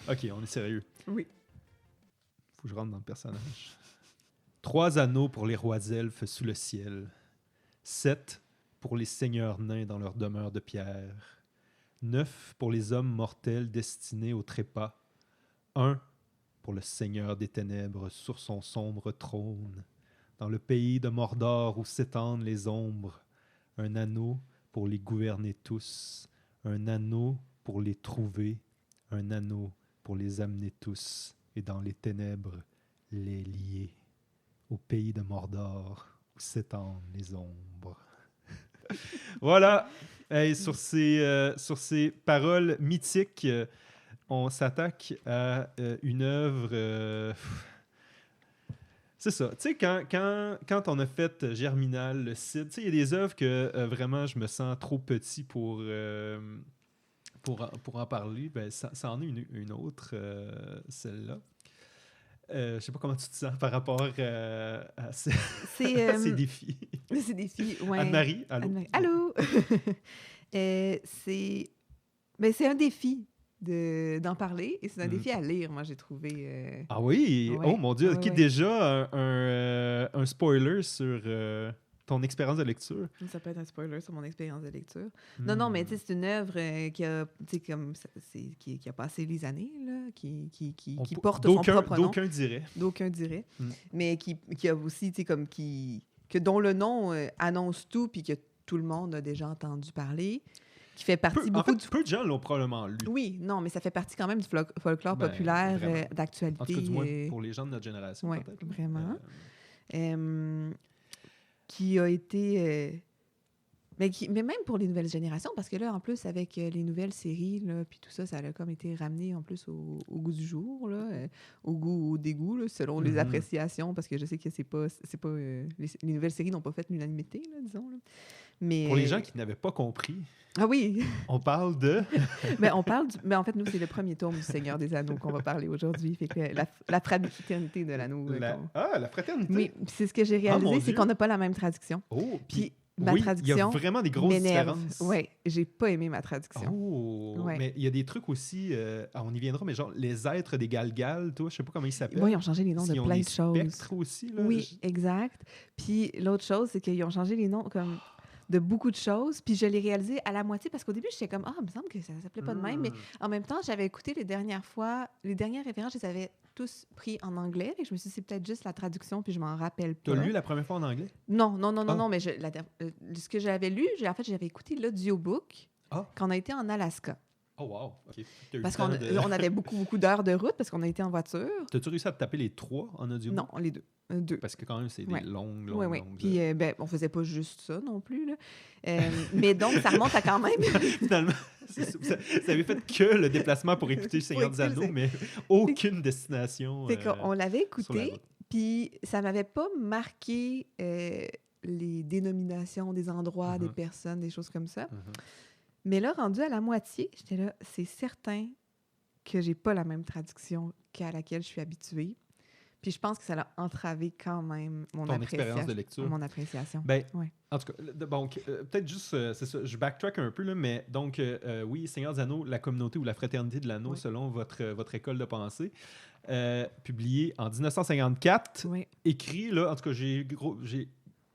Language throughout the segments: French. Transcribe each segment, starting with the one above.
OK, on est sérieux. Oui. Faut que je rentre dans le personnage. 3 anneaux pour les rois elfes sous le ciel. 7 pour les seigneurs nains dans leur demeure de pierre. 9 pour les hommes mortels destinés au trépas. 1 pour le seigneur des ténèbres sur son sombre trône. Dans le pays de Mordor où s'étendent les ombres. Un anneau pour les gouverner tous. Un anneau pour les trouver. Un anneau pour les amener tous. Et dans les ténèbres, les lier. Au pays de Mordor où s'étendent les ombres. Voilà. Hey, sur ces paroles mythiques, on s'attaque à une œuvre. C'est ça. Tu sais, quand on a fait Germinal, le Cid, tu sais, il y a des œuvres que vraiment je me sens trop petit pour en parler. Ben, ça en est une autre, celle-là. Je sais pas comment tu te sens par rapport à ces défis. C'est des filles, ouais. Anne-Marie, allô? Anne-Marie. Allô? C'est un défi d'en parler et c'est un défi à lire, moi, j'ai trouvé. Ah oui? Ouais. Oh mon Dieu, Ouais, ok, ouais. déjà un spoiler sur ton expérience de lecture. Ça peut être un spoiler sur mon expérience de lecture. Non, mais tu sais, c'est une œuvre qui a, tu sais, comme, qui a passé les années, là, qui porte son propre nom. D'aucuns diraient. D'aucuns diraient. Mais qui a aussi, tu sais, comme dont le nom annonce tout, puis que tout le monde a déjà entendu parler, qui fait partie peu de gens l'ont probablement lu. Oui, non, mais ça fait partie quand même du folklore populaire d'actualité. En tout cas, du moins pour les gens de notre génération, ouais, peut-être. Vraiment. Qui a été... mais même pour les nouvelles générations, parce que là, en plus, avec les nouvelles séries, là, puis tout ça, ça a comme été ramené en plus au goût du jour, là, au goût, au dégoût, là, selon les appréciations, parce que je sais que c'est pas les nouvelles séries n'ont pas fait l'unanimité, là, disons. Là. Mais, pour les gens qui n'avaient pas compris, ah oui! on parle de... Mais en fait, nous, c'est le premier tome du Seigneur des Anneaux qu'on va parler aujourd'hui. Fait que la fraternité de l'anneau. la fraternité? Oui, c'est ce que j'ai réalisé, c'est qu'on n'a pas la même traduction. Oh, puis ma traduction il y a vraiment des grosses différences. Oui, j'ai pas aimé ma traduction. Oh, ouais. Mais il y a des trucs aussi, on y viendra, mais genre les êtres des Galgal, toi, je sais pas comment ils s'appellent. Oui, ils ont changé les noms de plein de choses. Spectres aussi, là. Oui, exact. Puis l'autre chose, c'est qu'ils ont changé les noms comme de beaucoup de choses, puis je l'ai réalisé à la moitié parce qu'au début, j'étais comme il me semble que ça s'appelait pas de même, mais en même temps, j'avais écouté les dernières références, je les avais tous pris en anglais, et je me suis dit, c'est peut-être juste la traduction, puis je m'en rappelle pas. T'as lu la première fois en anglais? Non, mais ce que j'avais lu, j'avais écouté l'audiobook quand on a été en Alaska. Oh wow, OK. Parce qu'on avait beaucoup d'heures de route parce qu'on a été en voiture. T'as-tu réussi à te taper les 3 en audiobook? Non, les 2. 2. Parce que quand même, c'est des longues. Puis, on faisait pas juste ça non plus. Là. Mais donc, ça remonte à quand même... Finalement, ça avait fait que le déplacement pour écouter le Seigneur des Anneaux, mais aucune destination. C'est qu'on l'avait écouté, puis ça m'avait pas marqué les dénominations des endroits, des personnes, des choses comme ça. Mais là, rendu à la moitié, j'étais là, c'est certain que j'ai pas la même traduction qu'à laquelle je suis habituée. Puis je pense que ça a entravé quand même mon expérience de lecture. Mon appréciation. Ben, en tout cas, donc, peut-être juste, c'est ça, je backtrack un peu, là, mais donc, oui, Seigneur des Anneaux, la communauté ou la fraternité de l'anneau, selon votre école de pensée, publié en 1954, écrit, là, en tout cas, j'ai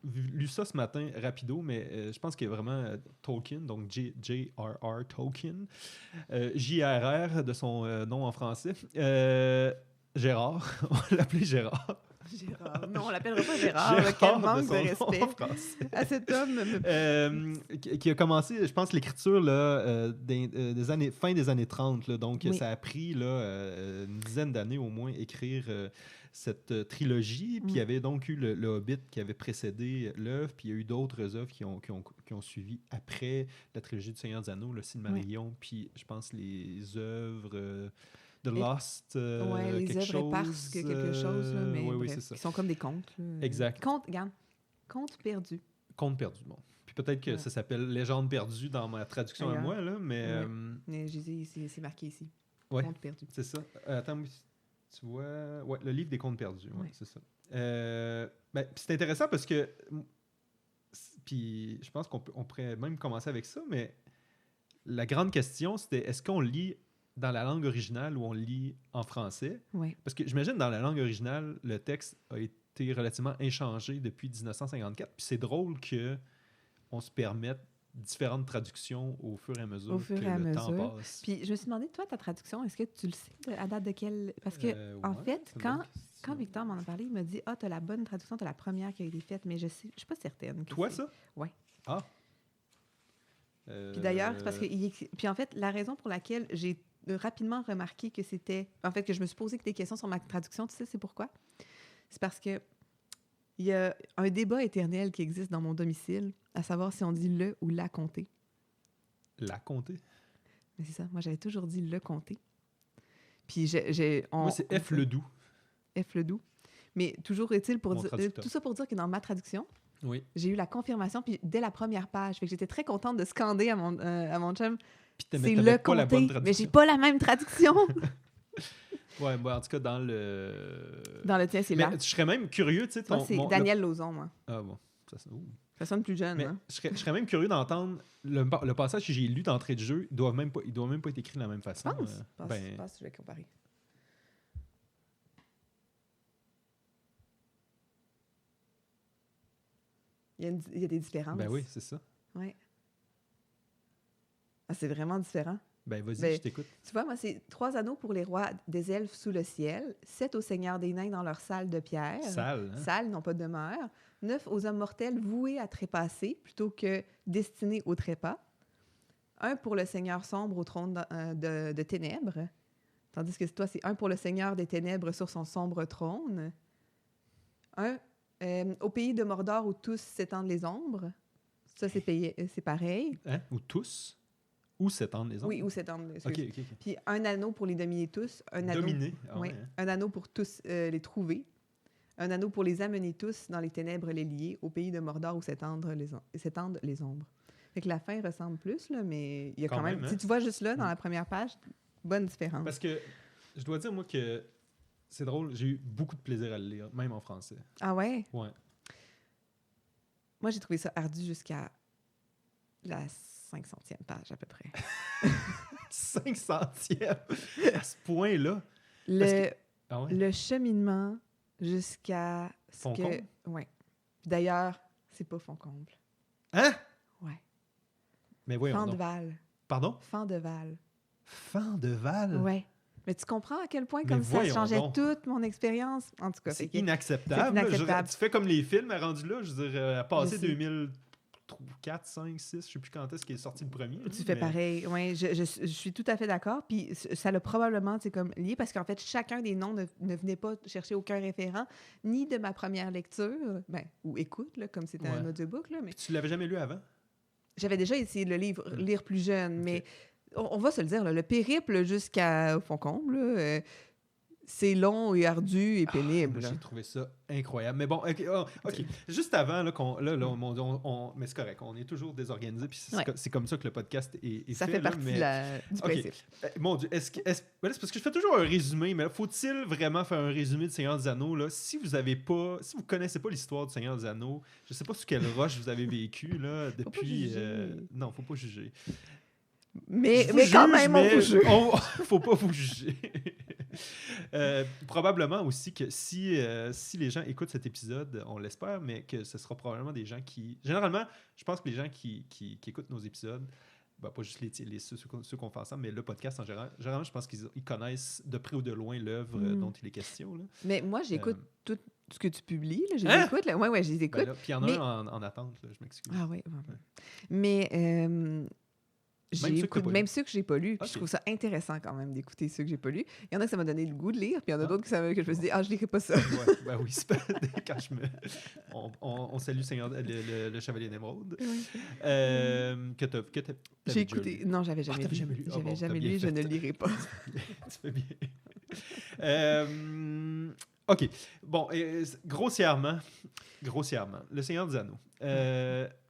lu ça ce matin, rapido, mais je pense qu'il y a vraiment Tolkien, donc J.R.R. Tolkien, J.R.R. de son nom en français. Gérard, on va l'appeler Gérard. Gérard. Non, on l'appellera pas Gérard. Quel manque de respect à cet homme. Qui a commencé, je pense, l'écriture là, fin des années 30. Là, donc, ça a pris là, une dizaine d'années au moins écrire cette trilogie. Puis il y avait donc eu le Hobbit qui avait précédé l'œuvre. Puis il y a eu d'autres œuvres qui ont suivi après la trilogie du Seigneur des Anneaux, le Silmarillion. Puis je pense les œuvres... The Lost, les quelque œuvres chose. Éparses, quelque chose, là, mais oui, c'est ça. Qui sont comme des contes. Là. Exact. Contes perdus. Contes perdus, bon. Puis peut-être que ça s'appelle Légende perdue dans ma traduction à moi, là, mais... Mais c'est marqué ici. Ouais, Contes perdus. c'est ça. Attends, tu vois... Ouais, le livre des contes perdus, c'est ça. C'est intéressant parce que... Puis je pense qu'on pourrait même commencer avec ça, mais la grande question, c'était est-ce qu'on lit dans la langue originale où on lit en français. Oui. Parce que j'imagine dans la langue originale, le texte a été relativement inchangé depuis 1954. Puis c'est drôle qu'on se permette différentes traductions au fur et à mesure que le temps passe. Puis je me suis demandé, toi, ta traduction, est-ce que tu le sais à date de quelle... Parce que, en fait, quand Victor m'en a parlé, il m'a dit « Ah, t'as la bonne traduction, t'as la première qui a été faite, mais je suis pas certaine. » Toi, ça? Oui. Ah! Puis d'ailleurs, c'est parce que... Puis en fait, la raison pour laquelle j'ai rapidement remarqué que c'était... En fait, que je me suis posé des questions sur ma traduction, tu sais, c'est pourquoi? C'est parce que il y a un débat éternel qui existe dans mon domicile, à savoir si on dit le ou la comté. La comté? Mais c'est ça. Moi, j'avais toujours dit le comté. Puis moi, c'est F. Ledoux. F. Ledoux. Mais toujours est-il pour dire... Tout ça pour dire que dans ma traduction, oui. J'ai eu la confirmation, puis dès la première page. Fait que j'étais très contente de scander à mon chum. C'est le comté, mais j'ai pas la même traduction. Ouais, bon, en tout cas, dans le... Dans le tien, c'est là. Je serais même curieux, tu sais... Moi, c'est Daniel Lauzon, moi. Ah bon, ça sonne plus jeune, mais hein? Je serais même curieux d'entendre le passage que j'ai lu d'entrée de jeu. Il doit même pas être écrit de la même façon. Je pense que je vais comparer. Il y a des différences. Ben oui, c'est ça. Oui. Ah, c'est vraiment différent. Ben vas-y, je t'écoute. Tu vois, moi, c'est 3 anneaux pour les rois des elfes sous le ciel, 7 aux seigneurs des nains dans leur salle de pierre. Salle, hein? Salle, non pas demeure. 9 aux hommes mortels voués à trépasser plutôt que destinés au trépas. 1 pour le seigneur sombre au trône de ténèbres. Tandis que toi, c'est 1 pour le seigneur des ténèbres sur son sombre trône. 1 au pays de Mordor où tous s'étendent les ombres. Ça, c'est pareil. Hein? Ou tous? Où s'étendent les ombres? Oui, où s'étendent. OK. Puis 1 anneau pour les dominer tous. Dominer? Oui. 1 anneau pour tous les trouver. 1 anneau pour les amener tous dans les ténèbres les liés, au pays de Mordor où s'étendent les ombres. Fait que la fin ressemble plus, là, mais il y a quand même... Si tu vois juste là, dans la première page, bonne différence. Parce que je dois dire, moi, que c'est drôle, j'ai eu beaucoup de plaisir à le lire, même en français. Ah ouais? Ouais. Moi, j'ai trouvé ça ardu jusqu'à la 500e page, à peu près. 500e? À ce point-là? Le cheminement jusqu'à ce Foncombe? Oui. D'ailleurs, c'est pas Foncomble. Hein? Ouais. Mais voyons donc. Fendeval. Pardon? Fendeval. Fendeval? Ouais. Mais tu comprends à quel point comme ça changeait toute mon expérience? En tout cas, c'est inacceptable. Tu fais comme les films rendu là, je veux dire, à passer 2004, 5, 6, je sais plus quand est-ce qu'il est sorti le premier. Tu fais pareil. Oui, je suis tout à fait d'accord. Puis ça l'a probablement comme lié parce qu'en fait, chacun des noms ne venait pas chercher aucun référent, ni de ma première lecture, ou écoute, là, comme c'était un audiobook. Là, mais... Tu l'avais jamais lu avant? J'avais déjà essayé de le lire plus jeune, mais on va se le dire, là, le périple jusqu'à Foncombe, là, c'est long et ardu et pénible. J'ai trouvé ça incroyable. Mais bon, OK. Juste avant, mais c'est correct, on est toujours désorganisé, puis c'est comme ça que le podcast est fait. Ça fait partie du principe. Mon Dieu, c'est parce que je fais toujours un résumé, mais faut-il vraiment faire un résumé du Seigneur des Anneaux? Là? Si vous connaissez pas l'histoire du Seigneur des Anneaux, je sais pas sur quelle roche vous avez vécu là, depuis... non, faut pas juger. Mais quand même, on vous juge. Faut pas vous juger. Probablement aussi que si les gens écoutent cet épisode, on l'espère, mais que ce sera probablement des gens qui... Généralement, je pense que les gens qui écoutent nos épisodes, pas juste ceux qu'on fait ensemble, mais le podcast en général, généralement, je pense qu'ils connaissent de près ou de loin l'œuvre dont il est question. Là. Mais moi, j'écoute tout ce que tu publies. Là, je les écoute. Là. Ouais, je les écoute. Puis il y en a un en attente, là, je m'excuse. Ah oui. Mais... Même ceux que j'ai pas lus. Je trouve ça intéressant quand même d'écouter ceux que j'ai pas lus. Il y en a que ça m'a donné le goût de lire, puis il y en a d'autres que je me suis dit, je lirai pas ça. Oui, c'est pas quand on salue le Chevalier d'Émeraude. Oui. Que t'as j'ai écouté. Non, j'avais jamais lu. J'avais jamais lu, je ne lirai pas. Tu fais bien. OK. Bon, grossièrement, le Seigneur des Anneaux.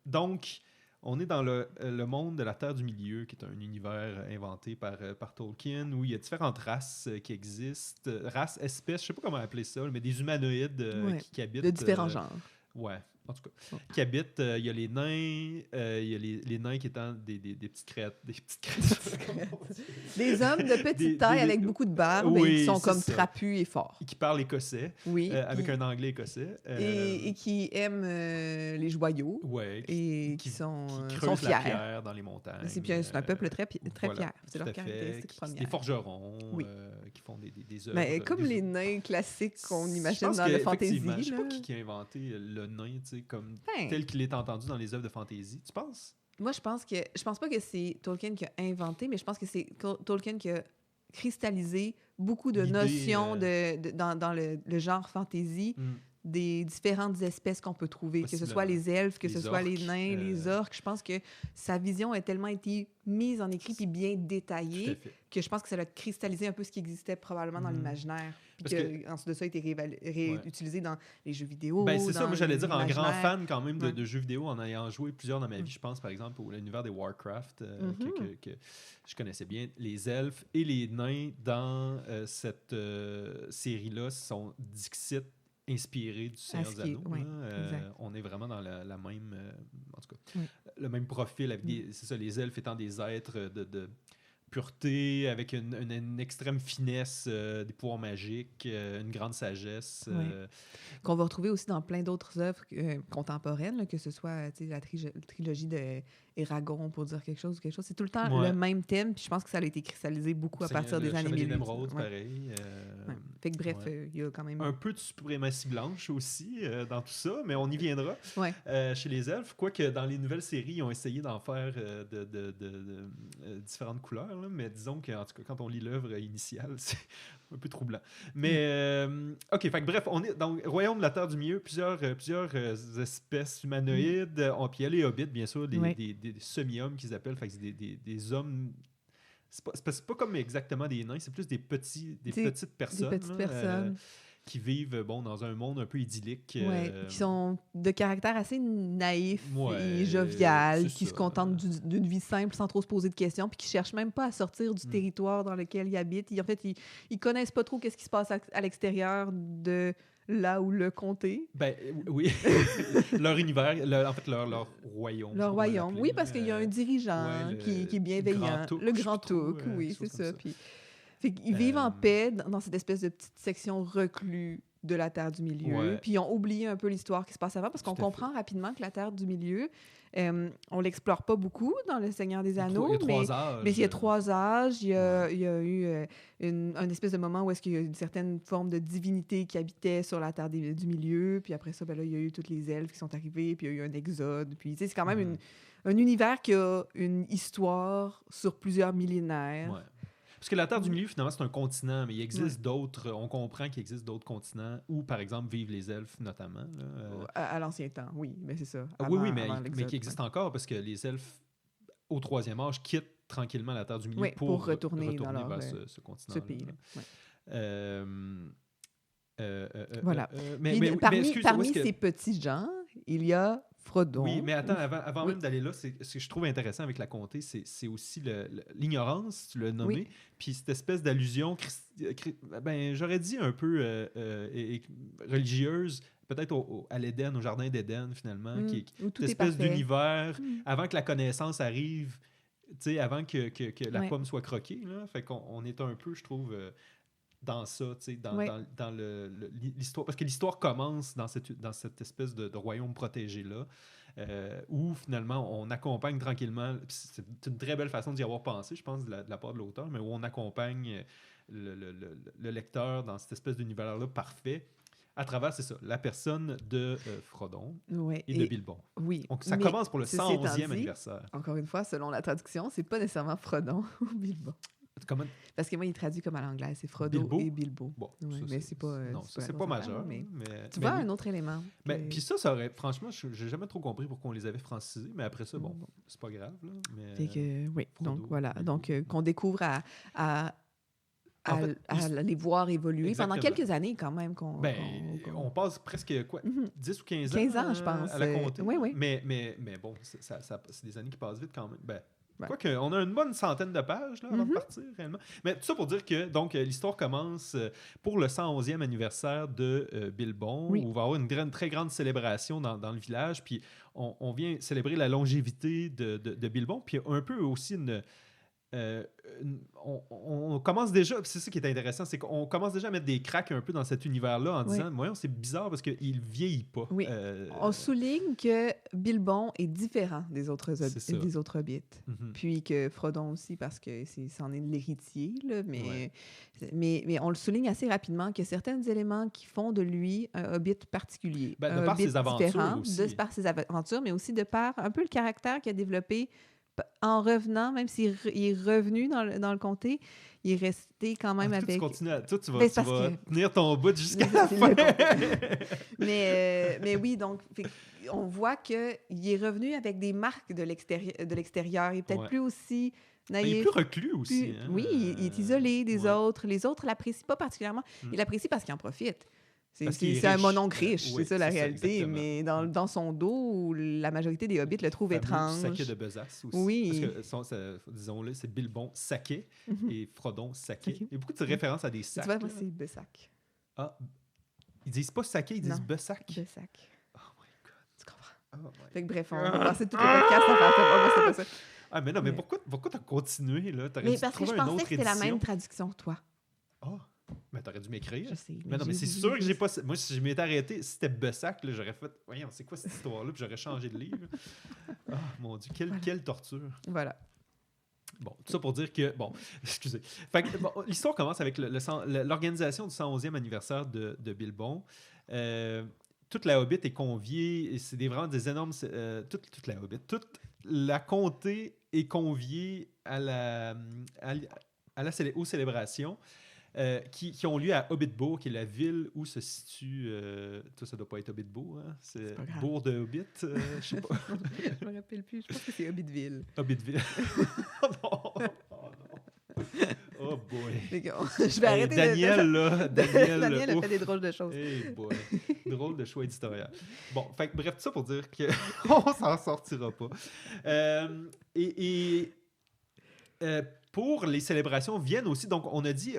Donc, on est dans le monde de la Terre du Milieu, qui est un univers inventé par Tolkien, où il y a différentes races qui existent. Races, espèces, je ne sais pas comment appeler ça, mais des humanoïdes qui habitent... De différents genres. Ouais, En tout cas, qui habitent, il y a les nains, il y a les nains qui étant des petites créatures. Des hommes de petite taille avec beaucoup de barbe et qui sont comme trapus et forts. Et qui parlent écossais, avec un anglais écossette. Et qui aiment les joyaux. Ouais, et qui sont fiers. La pierre dans les montagnes. C'est un peuple très fier. C'est leur caractéristique première. Des forgerons qui font des œuvres. Mais comme les nains classiques qu'on imagine dans la fantasy. Je ne sais pas qui a inventé le nain, comme tel qu'il est entendu dans les œuvres de fantasy. Tu penses? Moi, je pense pas que c'est Tolkien qui a inventé, mais je pense que c'est Tolkien qui a cristallisé beaucoup de notions dans le genre fantasy, des différentes espèces qu'on peut trouver, que ce soit les elfes, que ce soit les nains, les orques. Je pense que sa vision a tellement été mise en écrit puis bien détaillée que je pense que ça a cristallisé un peu ce qui existait probablement dans l'imaginaire. Puis ensuite de ça a été réutilisé dans les jeux vidéo. C'est ça, moi j'allais dire, en grand fan quand même de jeux vidéo, en ayant joué plusieurs dans ma vie, je pense par exemple au l'univers des Warcraft, que je connaissais bien. Les elfes et les nains dans cette série-là sont Dixit inspiré du Seigneur des Anneaux. On est vraiment dans la même... en tout cas, le même profil. C'est ça, les elfes étant des êtres de pureté, avec une extrême finesse, des pouvoirs magiques, une grande sagesse. Qu'on va retrouver aussi dans plein d'autres œuvres contemporaines, là, que ce soit la trilogie de Eragon, pour dire quelque chose. C'est tout le temps le même thème, puis je pense que ça a été cristallisé beaucoup à partir des années 1800. D'Émeraude, pareil. Fait que bref, il y a quand même... Un peu de suprématie blanche aussi dans tout ça, mais on y viendra. Chez les elfes, quoique dans les nouvelles séries, ils ont essayé d'en faire de différentes couleurs, là, mais disons que en tout cas, quand on lit l'œuvre initiale, c'est un peu troublant. Mais, OK, fait que bref, on est dans le royaume de la Terre du Milieu, plusieurs espèces humanoïdes. Puis il y a les hobbits, bien sûr, des semi-hommes qu'ils appellent, fait que c'est des hommes... C'est pas comme exactement des nains, c'est plus des petites personnes. Des petites personnes. Qui vivent dans un monde un peu idyllique. Qui sont de caractère assez naïf et jovial, qui se contentent d'une vie simple sans trop se poser de questions, puis qui ne cherchent même pas à sortir du territoire dans lequel ils habitent. En fait, ils ne connaissent pas trop ce qui se passe à l'extérieur de là où le comté. Oui. Leur univers, en fait, leur royaume. Leur royaume, oui, parce qu'il y a un dirigeant qui est bienveillant. Le Grand Touk, oui, c'est ça. Puis, ils vivent en paix dans cette espèce de petite section reclue de la Terre du Milieu. Puis ils ont oublié un peu l'histoire qui se passe avant, parce qu'on comprend rapidement que la Terre du Milieu, on l'explore pas beaucoup dans Le Seigneur des Anneaux. Il y a 3 âges. Mais il y a 3 âges. Il y a eu un espèce de moment où est-ce qu'il y a une certaine forme de divinité qui habitait sur la Terre du Milieu. Puis après ça, il y a eu tous les elfes qui sont arrivés. Puis il y a eu un exode. Puis c'est quand même un univers qui a une histoire sur plusieurs millénaires. Parce que la Terre du Milieu, finalement, c'est un continent, mais il existe d'autres... On comprend qu'il existe d'autres continents où, par exemple, vivent les elfes, notamment. À l'ancien temps, oui, mais c'est ça. Mais qui existent encore, parce que les elfes, au 3e âge, quittent tranquillement la Terre du Milieu pour retourner vers ce continent-là. Ce pays-là. Voilà. Parmi ces petits gens, il y a Frodon. Oui, mais attends, avant même d'aller là, ce que je trouve intéressant avec la comté, c'est aussi l'ignorance, tu l'as nommé, puis cette espèce d'allusion, j'aurais dit un peu religieuse, peut-être à l'Éden, au jardin d'Éden, finalement, cette espèce d'univers, avant que la connaissance arrive, avant que la pomme soit croquée, là, fait qu'on est un peu, je trouve... dans ça, dans l'histoire. Parce que l'histoire commence dans cette espèce de royaume protégé-là, où finalement on accompagne tranquillement, c'est une très belle façon d'y avoir pensé, je pense, de la part de l'auteur, mais où on accompagne le lecteur dans cette espèce d'univers-là parfait, à travers, c'est ça, la personne de Frodon et de Bilbon. Oui. Donc ça commence pour le 111e anniversaire. Encore une fois, selon la traduction, c'est pas nécessairement Frodon ou Bilbon. Comment? Parce que moi, il traduit comme à l'anglais, c'est Frodo et Bilbo. Bon, mais c'est pas. C'est pas majeur. Mais tu vois un autre élément. Puis ça aurait. Franchement, j'ai jamais trop compris pourquoi on les avait francisés, mais après ça, c'est pas grave. Là, mais, oui. Frodo, donc voilà. Donc qu'on découvre à les voir évoluer. Exactement. Pendant quelques années, quand même. On passe presque 10 ou 15 ans 15 ans, je pense. à la compter. Oui. Mais bon, c'est des années qui passent vite quand même. Ouais. Quoique, on a une bonne centaine de pages là, avant de partir, réellement. Mais tout ça pour dire que donc l'histoire commence pour le 111e anniversaire de Bilbon, où il va y avoir une très grande célébration dans le village. Puis on vient célébrer la longévité de Bilbon. Puis un peu aussi on commence déjà, c'est ça qui est intéressant, c'est qu'on commence déjà à mettre des cracks un peu dans cet univers-là en disant, voyons, c'est bizarre parce qu'il vivieillit pas. Oui. On souligne que Bilbon est différent des autres hobbits. Puis que Frodon aussi, parce que c'en est l'héritier, là, mais on le souligne assez rapidement qu'il y a certains éléments qui font de lui un hobbit particulier. De par ses aventures aussi. De par ses aventures, mais aussi de par un peu le caractère qu'il a développé en revenant, même s'il est revenu dans le comté, il est resté quand même avec... Tu vas tenir ton bout jusqu'à la fin. mais oui, donc on voit qu'il est revenu avec des marques de l'extérieur. Il est peut-être plus aussi naïf. Il est plus reclus aussi. Oui, il est isolé des autres. Les autres l'apprécient pas particulièrement. Il l'apprécie parce qu'il en profite. C'est un mononcle riche, c'est ça la réalité. Mais dans son dos, la majorité des hobbits le trouvent étrange. Saké de Besace aussi. Oui. Parce que, disons-le, c'est Bilbon Saké et Frodon Saké. Il y a beaucoup de références à des sacs. Tu vois, moi, c'est Besac. Ah, ils disent pas Saké, ils disent Besac. Besac. Oh my God. Tu comprends? Fait que bref, on va passer tout le podcast à faire ça. Moi, c'est pas ça. Ah, mais non, mais pourquoi t'as continué, là? Mais parce que je pensais que c'était la même traduction que toi. Ah! Mais t'aurais dû m'écrire. Je sais. Mais non, mais c'est sûr que j'ai pas... Moi, si je m'étais arrêté, si c'était Bessac, là, j'aurais fait... Voyons, c'est quoi cette histoire-là? Puis j'aurais changé de livre. Ah, mon Dieu, quelle torture. Voilà. Bon, tout ça pour dire que... Bon, excusez. Fait que, bon, l'histoire commence avec l'organisation du 111e anniversaire de Bilbon. Toute la Hobbit est conviée. C'est vraiment des énormes... toute la Hobbit. Toute la comté est conviée aux célébrations. Qui ont lieu à Hobbitbourg, qui est la ville où se situe... ça doit pas être Hobbitbourg, hein? C'est Bourg de Hobbit, je sais pas. Je me rappelle plus, je pense que c'est Hobbitville. Hobbitville. Oh non! Oh boy! Je vais arrêter Daniel a fait des drôles de choses. Hey boy! Drôle de choix éditorial. Bon, fait, bref, tout ça pour dire qu'on s'en sortira pas. Pour les célébrations viennent aussi, donc on a dit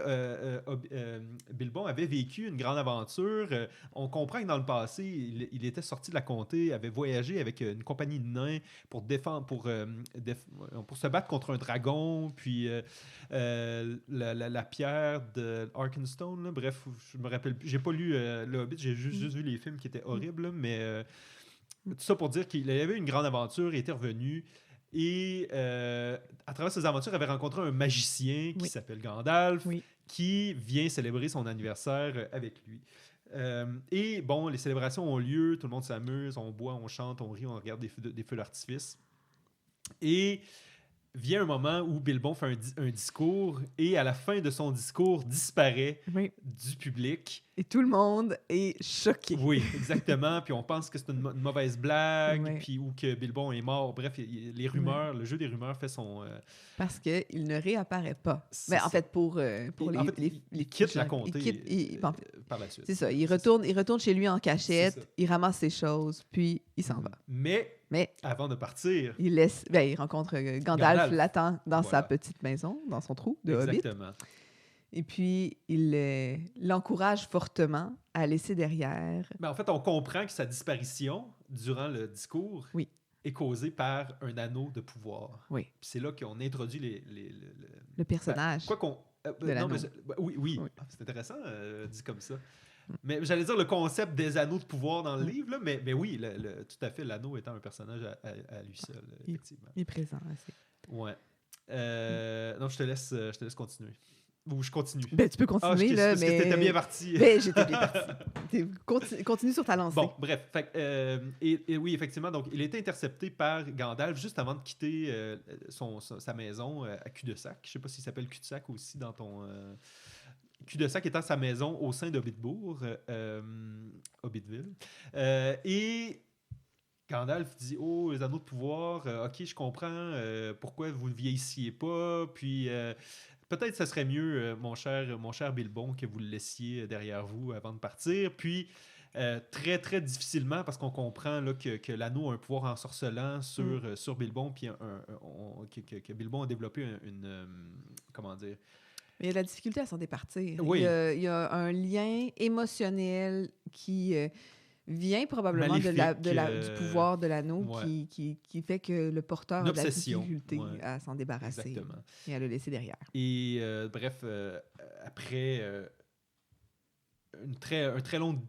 Bilbon avait vécu une grande aventure. On comprend que dans le passé, il était sorti de la comté, avait voyagé avec une compagnie de nains pour se battre contre un dragon, puis la pierre de Arkenstone. Là. Bref, je me rappelle plus. J'ai pas lu le Hobbit, j'ai juste vu les films qui étaient horribles, là, mais tout ça pour dire qu'il avait une grande aventure, il était revenu. Et à travers ses aventures, il avait rencontré un magicien qui s'appelle Gandalf, qui vient célébrer son anniversaire avec lui. Et bon, les célébrations ont lieu, tout le monde s'amuse, on boit, on chante, on rit, on regarde des feux d'artifice. Et vient un moment où Bilbon fait un discours et à la fin de son discours disparaît du public. Et tout le monde est choqué. Oui, exactement. Puis on pense que c'est une mauvaise blague, ou que Bilbon est mort. Bref, les rumeurs, le jeu des rumeurs fait son... Parce qu'il ne réapparaît pas. Ben, en fait, pour il quitte la comté par la suite. C'est ça. Il retourne chez lui en cachette, il ramasse ses choses, puis il s'en va. Mais avant de partir... Il rencontre Gandalf l'attend dans sa petite maison, dans son trou de Hobbit. Exactement. Et puis, il l'encourage fortement à laisser derrière... Mais en fait, on comprend que sa disparition, durant le discours, est causée par un anneau de pouvoir. Oui. Puis c'est là qu'on introduit le personnage. Quoi qu'on... oui. Ah, c'est intéressant, dit comme ça. Mais j'allais dire le concept des anneaux de pouvoir dans le livre, là, mais oui, tout à fait, l'anneau étant un personnage à lui seul, effectivement. Il est présent assez. Ouais. Non, je te laisse continuer. Ou je continue. Ben, tu peux continuer, parce que t'étais bien parti. Ben, j'étais bien parti. Continue sur ta lancée. Bon, bref. Et oui, effectivement, donc il a été intercepté par Gandalf juste avant de quitter sa maison à Cul-de-Sac. Je ne sais pas s'il s'appelle Cul-de-Sac aussi dans ton... Cul-de-Sac étant sa maison au sein d'Hobbitbourg, Hobbitville. Et Gandalf dit « Oh, les anneaux de pouvoir, ok, je comprends pourquoi vous ne vieillissiez pas, puis... peut-être que ce serait mieux, mon cher Bilbon, que vous le laissiez derrière vous avant de partir. Puis, très, très difficilement, parce qu'on comprend là, que l'anneau a un pouvoir ensorcelant sur Bilbon, puis que Bilbon a développé comment dire? Mais il y a de la difficulté à s'en départir. Oui. Il y a un lien émotionnel qui vient probablement du pouvoir de l'anneau qui fait que le porteur a de la difficulté à s'en débarrasser. Exactement. Et à le laisser derrière. Et bref, après un très long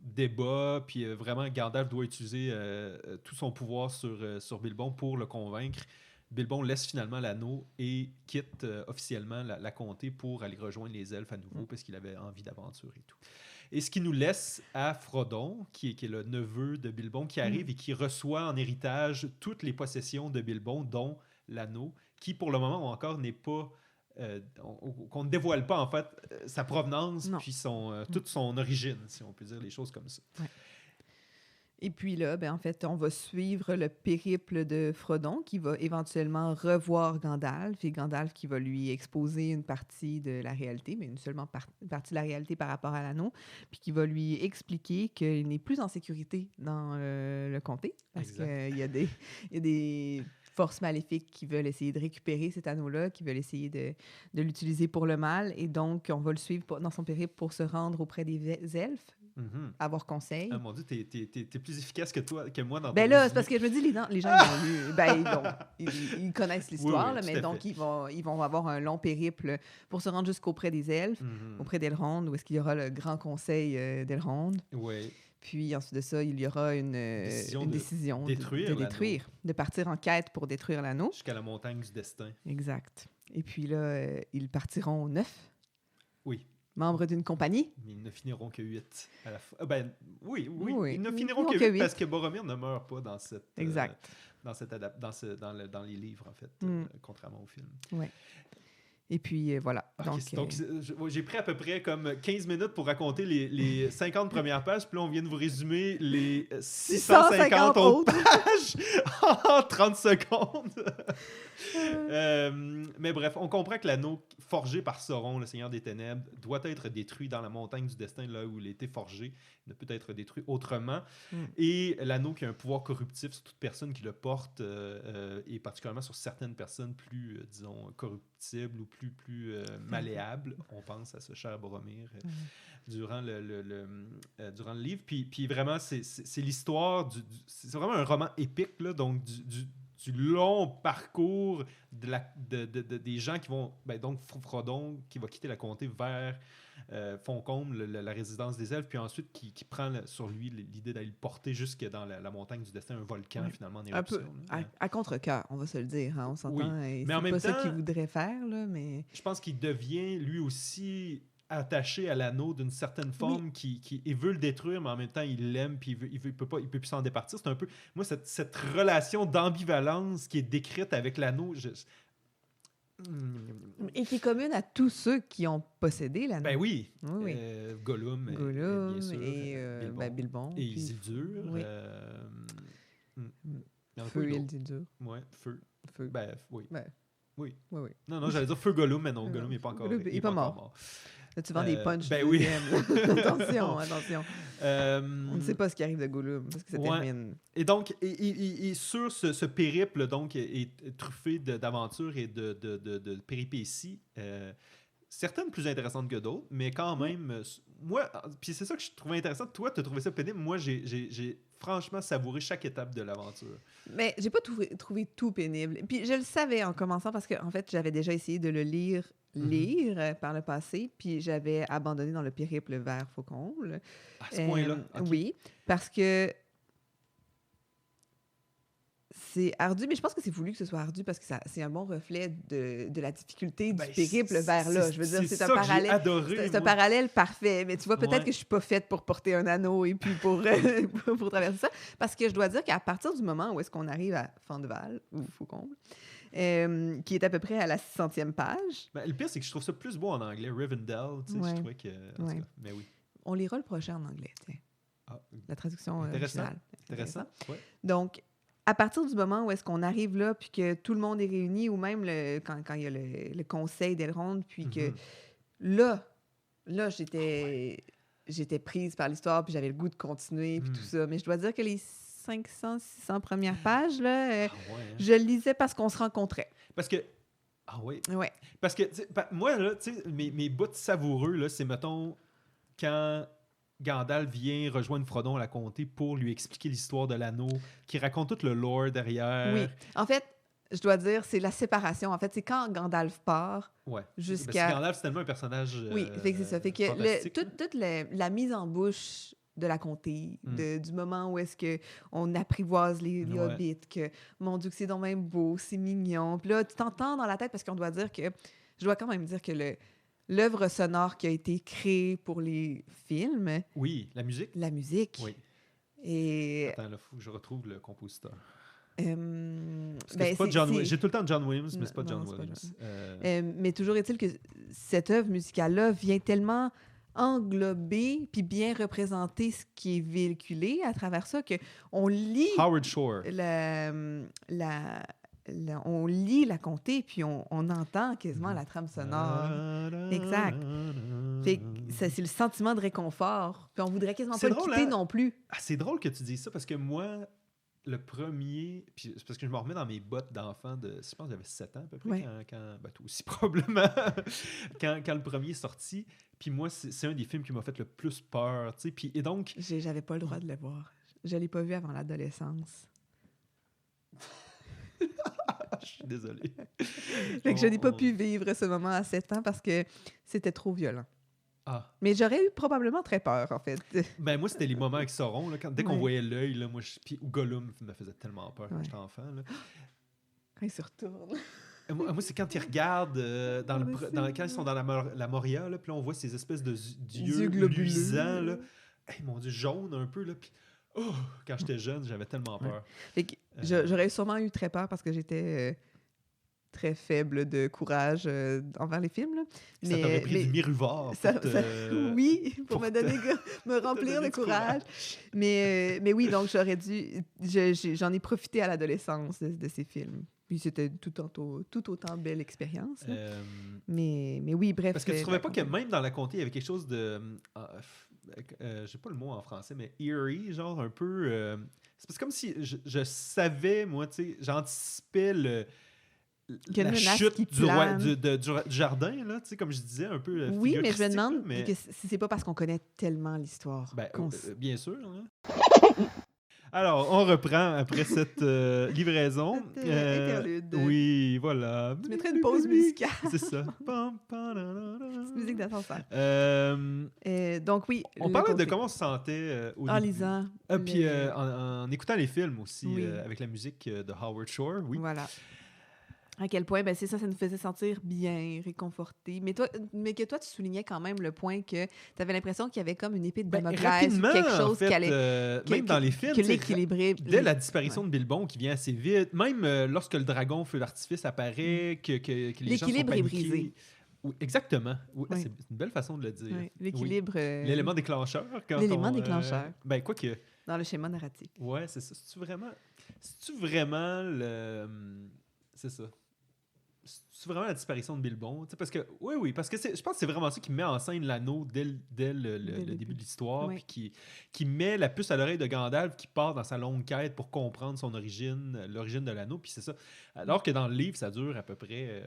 débat, puis vraiment Gandalf doit utiliser tout son pouvoir sur Bilbon pour le convaincre. Bilbon laisse finalement l'anneau et quitte officiellement la comté pour aller rejoindre les elfes à nouveau parce qu'il avait envie d'aventure et tout. Et ce qui nous laisse à Frodon, qui est le neveu de Bilbon, qui arrive et qui reçoit en héritage toutes les possessions de Bilbon, dont l'anneau, qui pour le moment encore n'est pas... qu'on ne dévoile pas en fait sa provenance puis toute son origine, si on peut dire les choses comme ça. Ouais. Et puis là, en fait, on va suivre le périple de Frodon qui va éventuellement revoir Gandalf et Gandalf qui va lui exposer une partie de la réalité, mais une seulement partie de la réalité par rapport à l'anneau, puis qui va lui expliquer qu'il n'est plus en sécurité dans le comté parce qu'il y a des forces maléfiques qui veulent essayer de récupérer cet anneau-là, qui veulent essayer de l'utiliser pour le mal. Et donc, on va le suivre dans son périple pour se rendre auprès des elfes, avoir conseil. Ah mon Dieu, t'es plus efficace que moi dans ton là, c'est parce que je me dis, les gens ils l'ont lu. Ils connaissent l'histoire, oui, mais donc ils vont avoir un long périple pour se rendre jusqu'auprès des elfes, auprès d'Elrond, où est-ce qu'il y aura le grand conseil d'Elrond. Oui. Puis ensuite de ça, il y aura une décision de détruire, de partir en quête pour détruire l'anneau. Jusqu'à la montagne du destin. Exact. Et puis là, ils partiront 9. Oui. Membres d'une compagnie. Mais ils ne finiront que 8 à la fin. Oui. Ils ne finiront que 8 parce que Boromir ne meurt pas dans cette... Exact. Dans les livres, en fait, contrairement au film. Oui. Et puis, voilà. Okay, donc j'ai pris à peu près comme 15 minutes pour raconter les 50 premières pages, puis là, on vient de vous résumer les 650 autres pages en 30 secondes. Mais bref, on comprend que l'anneau forgé par Sauron, le Seigneur des Ténèbres, doit être détruit dans la montagne du destin, là où il a été forgé. Il ne peut être détruit autrement. Et l'anneau qui a un pouvoir corruptif sur toute personne qui le porte, et particulièrement sur certaines personnes plus, disons, corruptibles ou plus malléables. On pense à ce cher Boromir durant le livre. Puis vraiment, c'est l'histoire c'est vraiment un roman épique, là, donc du long parcours des gens qui vont... donc Frodon qui va quitter la comté vers Foncombe, la résidence des elfes, puis ensuite qui prend sur lui l'idée d'aller le porter jusque dans la montagne du destin, un volcan finalement en éruption. Un peu à contre-cœur, on va se le dire. Hein, on s'entend. Oui. Mais en même temps, c'est pas ça qu'il voudrait faire. Là, mais... Je pense qu'il devient lui aussi attaché à l'anneau d'une certaine forme, qui veut le détruire, mais en même temps il l'aime, puis il peut plus s'en départir. C'est un peu moi cette relation d'ambivalence qui est décrite avec l'anneau. Et qui est commune à tous ceux qui ont possédé l'anneau. Ben oui. Gollum bien sûr, et Bilbon. Et Isildur. Oui. Feu et Isildur. Ouais, feu. Ben oui. Oui. Non, j'allais dire feu Gollum, mais non, Gollum n'est pas encore... Il n'est pas mort. Là, tu vends des punchs. Ben oui. Attention. On ne sait pas ce qui arrive de Gollum, parce que ça termine. Et donc, et sur ce périple, donc, est truffé d'aventures et de péripéties, certaines plus intéressantes que d'autres, mais quand même, moi, puis c'est ça que je trouvais intéressant. Toi, tu as trouvé ça pénible. Moi, j'ai franchement savouré chaque étape de l'aventure. Mais j'ai pas trouvé tout pénible. Puis je le savais en commençant parce que, en fait, j'avais déjà essayé de le lire par le passé, puis j'avais abandonné dans le périple vers Faucombe. À ce point-là? Okay. Oui, parce que c'est ardu, mais je pense que c'est voulu que ce soit ardu parce que c'est un bon reflet de la difficulté du périple vers là. Je veux dire, c'est un parallèle. C'est un parallèle parfait. Mais tu vois, peut-être que je suis pas faite pour porter un anneau et puis pour traverser ça. Parce que je dois dire qu'à partir du moment où est-ce qu'on arrive à Fendeval ou Faucombe, qui est à peu près à la 600e page. Le pire, c'est que je trouve ça plus beau en anglais. Rivendell, tu sais, je trouvais que... En tout cas, mais oui. On lira le prochain en anglais, tiens. La traduction originale. Intéressant. Ouais. Donc, à partir du moment où est-ce qu'on arrive là, puis que tout le monde est réuni, ou même quand il y a le conseil d'Elrond, puis que là, j'étais... j'étais prise par l'histoire, puis j'avais le goût de continuer, puis tout ça. Mais je dois dire que les 500, 600 premières pages, là, je le lisais parce qu'on se rencontrait. Parce que... Ah oui? Ouais. Parce que, moi, là, tu sais, mes bouts savoureux, là, c'est, mettons, quand Gandalf vient rejoindre Frodon à la comté pour lui expliquer l'histoire de l'anneau, qui raconte tout le lore derrière. Oui. En fait, je dois dire, c'est la séparation. En fait, c'est quand Gandalf part jusqu'à... Parce que Gandalf, c'est tellement un personnage oui, c'est ça. Fait que toute la mise en bouche de la comté, du moment où est-ce qu'on apprivoise les hobbits, que, mon Dieu, que c'est donc même beau, c'est mignon. Puis là, tu t'entends dans la tête, parce qu'on doit dire que... Je dois quand même dire que l'œuvre sonore qui a été créée pour les films... Oui, la musique. La musique. Oui. Et... Attends, là, faut que je retrouve le compositeur. Parce que c'est pas John Williams. J'ai tout le temps John Williams, mais c'est pas John Williams. Mais toujours est-il que cette œuvre musicale-là vient tellement englober puis bien représenter ce qui est véhiculé à travers ça qu'on lit... Howard Shore. On lit la comté puis on entend quasiment la trame sonore. Exact. C'est le sentiment de réconfort. Puis on voudrait quasiment pas le quitter non plus. Ah, c'est drôle que tu dises ça parce que moi... Le premier, puis c'est parce que je me remets dans mes bottes d'enfant je pense que j'avais 7 ans à peu près, quand toi aussi probablement, quand le premier est sorti. Puis moi, c'est un des films qui m'a fait le plus peur, tu sais. Puis, et donc... J'avais pas le droit de le voir. Je l'ai pas vu avant l'adolescence. Je suis désolé. Fait que je n'ai pas pu vivre ce moment à 7 ans parce que c'était trop violent. Ah. Mais j'aurais eu probablement très peur, en fait. Ben moi, c'était les moments avec Sauron. Là, dès qu'on voyait l'œil, là, moi, puis Gollum me faisait tellement peur quand j'étais enfant. Là. Quand il se retourne. Moi, c'est quand ils regardent, quand ils sont dans la Moria, là, puis là, on voit ces espèces d'yeux luisants, là. Hey, mon Dieu, jaune un peu. Là, puis, quand j'étais jeune, j'avais tellement peur. J'aurais sûrement eu très peur parce que j'étais... très faible de courage envers les films. Là. Ça t'aurait pris du Miruvard. Oui, pour me remplir de courage. Mais oui, donc j'aurais dû... J'en ai profité à l'adolescence de ces films. Puis c'était tout autant belle expérience. Mais oui, bref. Parce que tu trouvais pas que même dans la comté, il y avait quelque chose de... je sais pas le mot en français, mais eerie, genre un peu... c'est comme si je savais, moi, tu sais, j'anticipais la chute du jardin, là, tu sais, comme je disais, un peu. Oui, mais je me demande si c'est pas parce qu'on connaît tellement l'histoire. Bien sûr. Hein? Alors, on reprend après cette livraison. Interlude. Oui, voilà. Tu mettrais une pause musicale. C'est ça. C'est musique d'ascenseur. Donc oui. On parlait de comment on se sentait en lisant. Puis en écoutant les films aussi, avec la musique de Howard Shore. Oui. Voilà. À quel point, c'est ça nous faisait sentir bien, réconfortés. Mais que toi, tu soulignais quand même le point que tu avais l'impression qu'il y avait comme une épée de Damoclès ou quelque chose qui allait... même dans les films, dès la disparition de Bilbon qui vient assez vite, même lorsque le dragon feu d'artifice apparaît, que les gens sont l'équilibre est brisé. Oui, exactement. Oui, c'est une belle façon de le dire. Oui, l'équilibre... L'élément déclencheur. L'élément déclencheur. Quoi que... Dans le schéma narratif. Oui, c'est ça. C'est-tu vraiment le... C'est ça. C'est vraiment la disparition de Bilbon, parce que parce que je pense que c'est vraiment ça qui met en scène l'anneau dès le début de l'histoire, puis qui met la puce à l'oreille de Gandalf qui part dans sa longue quête pour comprendre son origine, l'origine de l'anneau, puis c'est ça. Alors que dans le livre, ça dure à peu près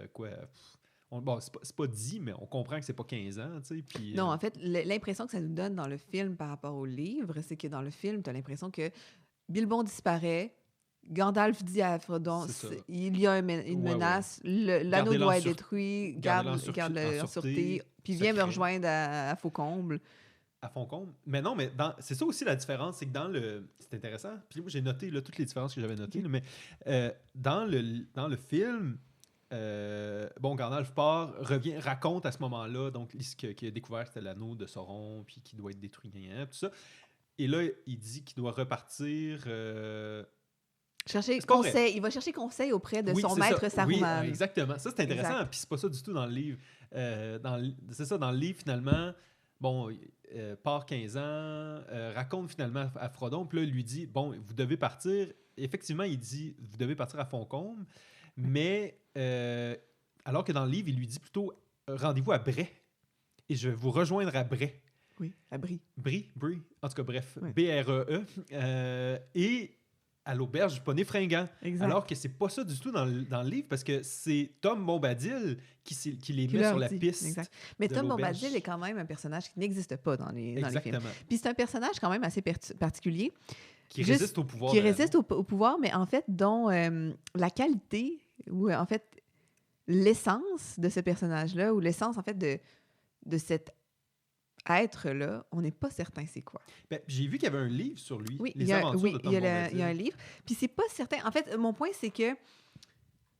c'est pas dit, mais on comprend que c'est pas 15 ans, tu sais. Puis, non, en fait, l'impression que ça nous donne dans le film par rapport au livre, c'est que dans le film, tu as l'impression que Bilbon disparaît. Gandalf dit à Frodon, il y a une menace, l'anneau doit être détruit, garde-le en sûreté, puis viens me rejoindre à Faucomble. À Faucomble. Mais non, mais c'est ça aussi la différence, c'est que dans le... C'est intéressant, puis moi j'ai noté toutes les différences que j'avais notées, mais dans le film, Gandalf part, revient, raconte à ce moment-là, donc qu'il a découvert que c'était l'anneau de Sauron, puis qu'il doit être détruit, tout ça. Et là, il dit qu'il doit repartir... chercher conseil. Il va chercher conseil auprès de son maître Saruman. Oui, exactement. Ça, c'est intéressant. Puis c'est pas ça du tout dans le livre. C'est ça, dans le livre, finalement, part 15 ans, raconte finalement à Frodon, puis là, il lui dit, vous devez partir. Effectivement, il dit, vous devez partir à Faucombe, mais alors que dans le livre, il lui dit plutôt, rendez-vous à Bray, et je vais vous rejoindre à Bray. Oui, à Brie. Brie. En tout cas, bref, Oui. B-R-E-E. Et à l'auberge du poney fringant. Exact. Alors que c'est pas ça du tout dans le livre, parce que c'est Tom Bombadil qui les met leur sur la dit. piste. Exact. Mais de Tom l'auberge. Bombadil est quand même un personnage qui n'existe pas dans les films. Exactement. Puis c'est un personnage quand même assez particulier. Qui résiste au pouvoir. Qui résiste au pouvoir, mais en fait, dont la qualité, ou en fait, l'essence de ce personnage-là, ou l'essence, en fait, de cet être-là, on n'est pas certain c'est quoi. Ben, j'ai vu qu'il y avait un livre sur lui, Oui, Les aventures de Tom Bombadil. Il y a un livre. Puis c'est pas certain. En fait, mon point, c'est que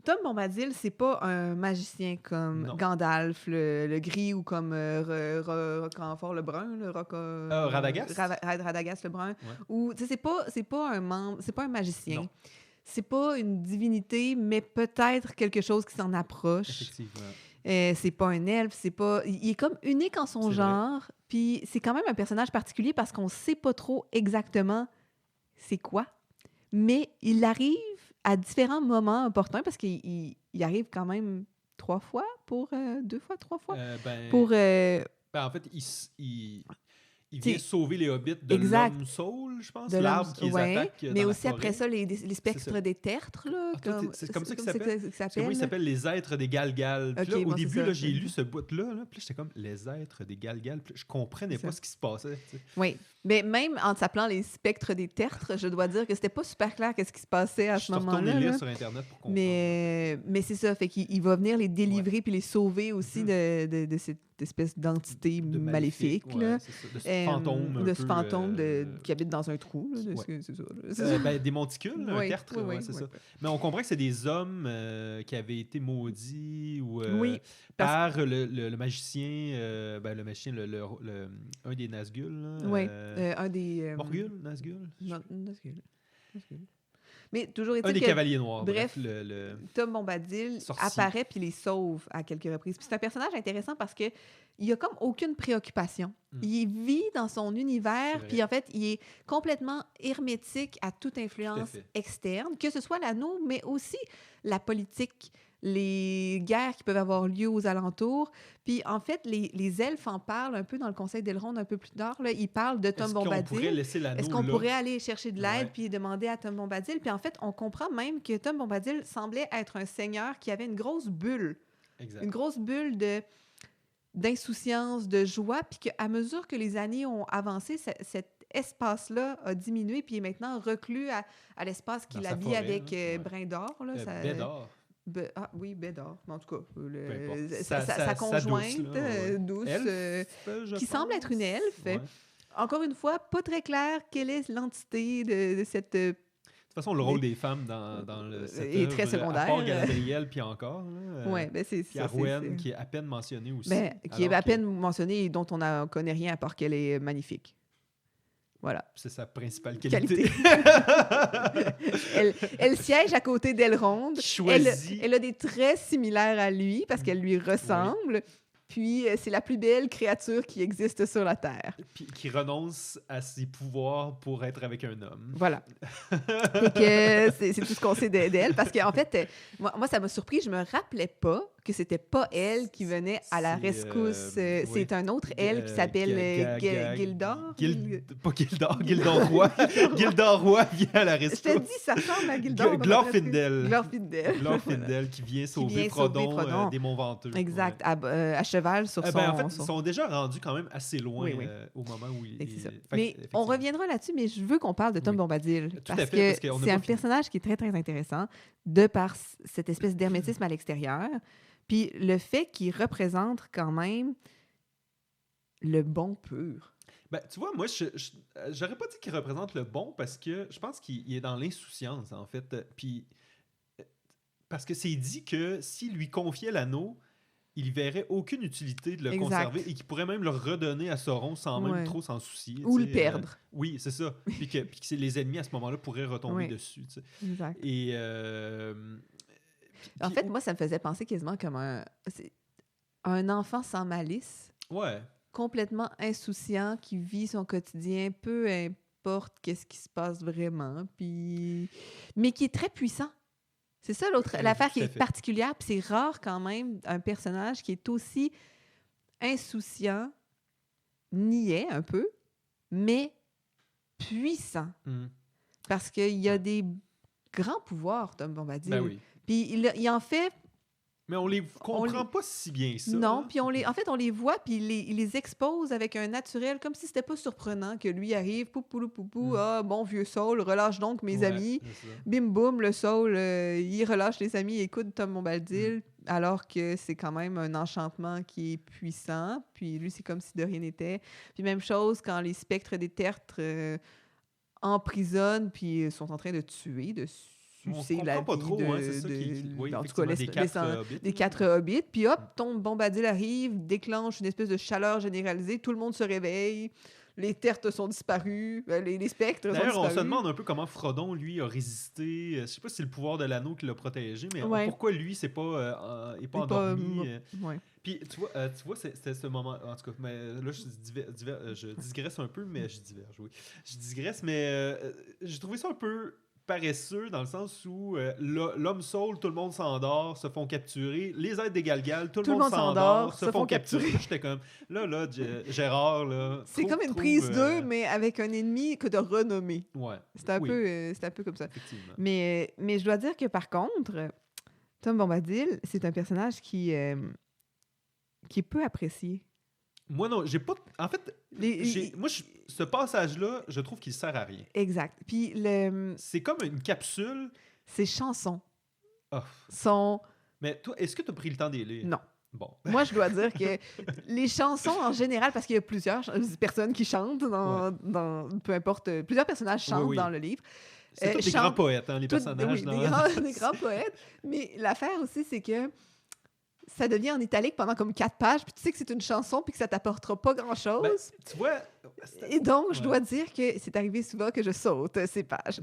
Tom Bombadil, c'est pas un magicien comme Gandalf, le gris, ou comme Roquefort le brun, Radagast. Radagast le brun. Ouais. Ou c'est pas un membre, c'est pas un magicien. Non. C'est pas une divinité, mais peut-être quelque chose qui s'en approche. Effectivement. C'est pas un elfe, c'est pas. Il est comme unique en son genre. Puis c'est quand même un personnage particulier parce qu'on sait pas trop exactement c'est quoi. Mais il arrive à différents moments opportuns, parce qu'il arrive quand même 3 fois pour 2 fois, 3 fois. Pour en fait, il vient sauver les hobbits de l'homme saule, je pense, l'arbre qui les attaque mais dans aussi la forêt. après ça, les spectres des tertres. Là, c'est comme ça qu'il s'appelle? Oui, il s'appelle les êtres des Galgal. Okay, là, au début, là, j'ai lu ce bout-là, puis j'étais comme, les êtres des Galgal. Je comprenais pas ce qui se passait. T'sais. Oui, mais même en s'appelant les spectres des tertres, je dois dire que c'était pas super clair qu'est-ce qui se passait à ce moment-là. Je suis lire sur Internet pour comprendre. Mais c'est ça, fait qu'il va venir les délivrer puis les sauver aussi de cette espèce d'entité maléfique. Là. C'est ça. De ce fantôme. De ce fantôme qui habite dans un trou. Là, c'est ça. Des monticules, un tertre, c'est ça. Mais on comprend que c'est des hommes qui avaient été maudits ou par le magicien, le magicien, un des Nazgûl. Oui, un des... Morgul, Nazgûl? Non, Nazgûl. Mais toujours un des cavaliers noirs. Bref, Tom Bombadil apparaît puis les sauve à quelques reprises. Puis c'est un personnage intéressant parce que il a comme aucune préoccupation. Il vit dans son univers, puis en fait, il est complètement hermétique à toute influence externe, que ce soit l'anneau, mais aussi la politique, les guerres qui peuvent avoir lieu aux alentours. Puis, en fait, les elfes en parlent un peu dans le Conseil d'Elrond un peu plus tard. Là, ils parlent de Tom Bombadil. Est-ce qu'on pourrait aller chercher de l'aide puis demander à Tom Bombadil? Puis, en fait, on comprend même que Tom Bombadil semblait être un seigneur qui avait une grosse bulle. Exact. Une grosse bulle d'insouciance, de joie, puis qu'à mesure que les années ont avancé, cet espace-là a diminué, puis est maintenant reclus à l'espace qu'il habille avec Brindor. Bédor. Oui, Bédor. En tout cas, sa conjointe douce, qui semble être une elfe. Ouais. Encore une fois, pas très clair quelle est l'entité de cette... De toute façon, le rôle des femmes dans cette est très secondaire. À part Galadriel, puis encore. Oui, c'est ça. Arwen, qui est à peine mentionnée aussi. Qui est à peine mentionnée et dont on ne connaît rien à part qu'elle est magnifique. Voilà. C'est sa principale qualité. elle siège à côté d'Elrond. Elle a des traits similaires à lui parce qu'elle lui ressemble. Oui. Puis, c'est la plus belle créature qui existe sur la Terre. Puis, qui renonce à ses pouvoirs pour être avec un homme. Voilà. Et que c'est tout ce qu'on sait d'elle. Parce qu'en fait, moi, ça m'a surpris. Je me rappelais pas que c'était pas elle qui venait à la rescousse. C'est un autre elle qui s'appelle Gildor. Pas Gildor, Gildor-Roi. Gildor-Roi vient à la rescousse. Je te dis, ça ressemble à Gildor. Glorfindel. Glorfindel qui vient sauver Frodon des Monts Venteux. Exact, à cheval sur son... en fait, ils sont déjà rendus quand même assez loin au moment où Mais on reviendra là-dessus, mais je veux qu'on parle de Tom Bombadil. Parce que c'est un personnage qui est très, très intéressant de par cette espèce d'hermétisme à l'extérieur. Puis le fait qu'il représente quand même le bon pur. Ben, tu vois, moi, j'aurais pas dit qu'il représente le bon parce que je pense qu'il est dans l'insouciance, en fait. Puis, parce que c'est dit que s'il lui confiait l'anneau, il verrait aucune utilité de le conserver et qu'il pourrait même le redonner à Sauron sans même trop s'en soucier. Ou le perdre. Oui, c'est ça. Puis que les ennemis, à ce moment-là, pourraient retomber dessus. T'sais. Exact. Et... en fait, moi, ça me faisait penser quasiment comme un enfant sans malice. Ouais. Complètement insouciant, qui vit son quotidien, peu importe qu'est-ce qui se passe vraiment, mais qui est très puissant. C'est ça l'affaire qui est particulière, puis c'est rare quand même un personnage qui est aussi insouciant niais un peu, mais puissant. Parce qu'il y a des grands pouvoirs, Tom Bombadil. Ben oui. Puis il en fait... Mais on les comprend pas si bien ça. Non, puis on les voit, puis il les expose avec un naturel, comme si c'était pas surprenant que lui arrive, poupou, ah, bon vieux Saul, relâche donc mes amis. Bim boum, le Saul, il relâche les amis, écoute Tom Bombadil, alors que c'est quand même un enchantement qui est puissant. Puis lui, c'est comme si de rien n'était. Puis même chose quand les spectres des tertres emprisonnent, puis sont en train de tuer, de sucer la vie pas trop, c'est ça oui, en tout cas, des 4 hobbits. Puis hop, Tom Bombadil arrive, déclenche une espèce de chaleur généralisée, tout le monde se réveille, les tertres sont disparus, les spectres sont disparus. D'ailleurs, on se demande un peu comment Frodon, lui, a résisté. Je sais pas si c'est le pouvoir de l'anneau qui l'a protégé, mais pourquoi lui, c'est pas, il n'est pas endormi. Puis tu vois c'était ce moment, en tout cas, mais là, je digresse un peu, mais je diverge, oui. Je digresse, mais j'ai trouvé ça un peu paresseux dans le sens où l'homme Saul, tout le monde s'endort, se font capturer. Les êtres des Galgal, tout le monde s'endort, se font capturer. J'étais comme, là, Gérard, là... C'est comme une prise 2, mais avec un ennemi que de renommer. Ouais. C'était un peu comme ça. Effectivement. Mais je dois dire que par contre, Tom Bombadil, c'est un personnage qui est peu apprécié. Moi, non, j'ai pas... En fait, ce passage-là, je trouve qu'il sert à rien. Exact. Puis c'est comme une capsule. Ses chansons sont... Mais toi, est-ce que tu as pris le temps d'y lire? Non. Bon. Moi, je dois dire que les chansons, en général, parce qu'il y a plusieurs personnes qui chantent dans peu importe, plusieurs personnages chantent dans le livre. C'est tous des grands poètes, les personnages. Des grands poètes. Mais l'affaire aussi, c'est que ça devient en italique pendant comme 4 pages, puis tu sais que c'est une chanson, puis que ça t'apportera pas grand-chose. Ben, tu vois... Et donc, je dois dire que c'est arrivé souvent que je saute ces pages.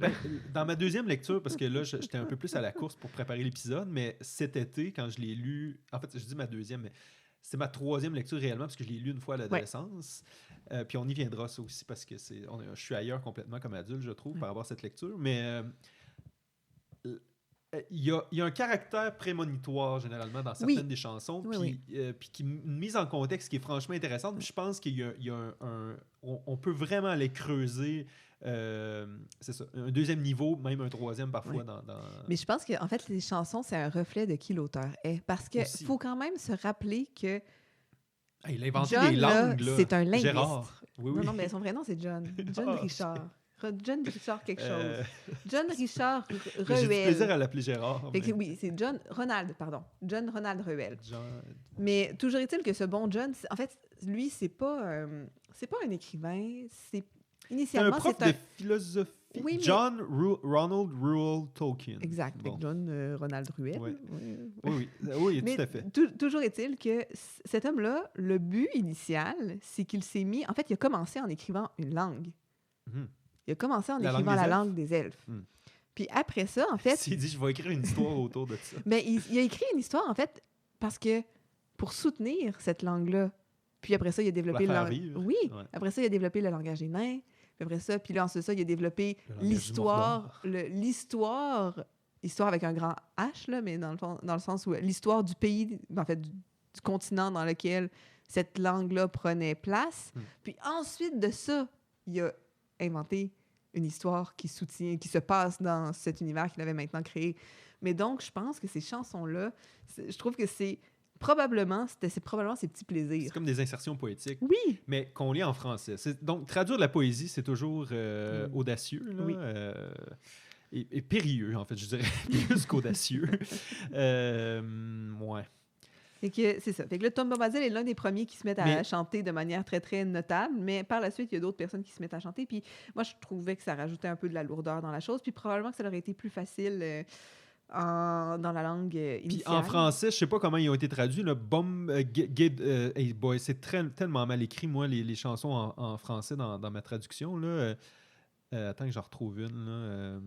Dans ma deuxième lecture, parce que là, j'étais un peu plus à la course pour préparer l'épisode, mais cet été, quand je l'ai lu... En fait, je dis ma deuxième, mais c'est ma troisième lecture réellement, parce que je l'ai lu une fois à l'adolescence. Puis on y viendra, ça aussi, parce que je suis ailleurs complètement comme adulte, je trouve, par rapport à cette lecture. Mais... il y a un caractère prémonitoire, généralement, dans certaines des chansons, puis une mise en contexte qui est franchement intéressante. Puis je pense qu'il y a on peut vraiment aller creuser, c'est ça, un deuxième niveau, même un troisième parfois. Mais je pense qu'en fait, les chansons, c'est un reflet de qui l'auteur est. Parce qu'il faut quand même se rappeler que il a inventé John, des langues, là. C'est un linguiste. Gérard. Oui. Non, mais son vrai nom, c'est John. John Richard. John Richard quelque chose. John Richard Reuel. J'ai du plaisir à l'appeler Gérard. Oui, c'est John Ronald Reuel. Mais toujours est-il que ce bon John, en fait, lui, c'est pas un écrivain. Initialement, c'est un prof de philosophie. Oui, John Ronald Reuel Tolkien. Exact, avec John Ronald Reuel. Oui, tout à fait. Toujours est-il que cet homme-là, le but initial, c'est qu'il s'est mis... En fait, il a commencé en écrivant une langue. Il a commencé en écrivant la langue des elfes. Puis après ça, en fait... Il s'est dit, je vais écrire une histoire autour de ça. Mais il a écrit une histoire, en fait, parce que pour soutenir cette langue-là, puis après ça, il a développé le langage... Oui, après ça, il a développé le langage des nains. Puis après ça, puis là, ensuite ça, il a développé l'histoire avec un grand H, là, mais dans le sens où l'histoire du pays, en fait, du continent dans lequel cette langue-là prenait place. Puis ensuite de ça, il a inventé une histoire qui se passe dans cet univers qu'il avait maintenant créé. Mais donc, je pense que ces chansons-là, je trouve que c'est probablement ses petits plaisirs. C'est comme des insertions poétiques. Oui. Mais qu'on lit en français. Donc, traduire de la poésie, c'est toujours audacieux, là, et périlleux, en fait, je dirais, plus qu'audacieux. Ouais. C'est ça. Fait que là, Tom Bombadil est l'un des premiers qui se mettent à chanter de manière très, très notable, mais par la suite, il y a d'autres personnes qui se mettent à chanter. Puis moi, je trouvais que ça rajoutait un peu de la lourdeur dans la chose. Puis probablement que ça aurait été plus facile dans la langue initiale. Puis en français, je sais pas comment ils ont été traduits. C'est tellement mal écrit, moi, les chansons en français dans ma traduction. Là. Attends que j'en retrouve une. Là.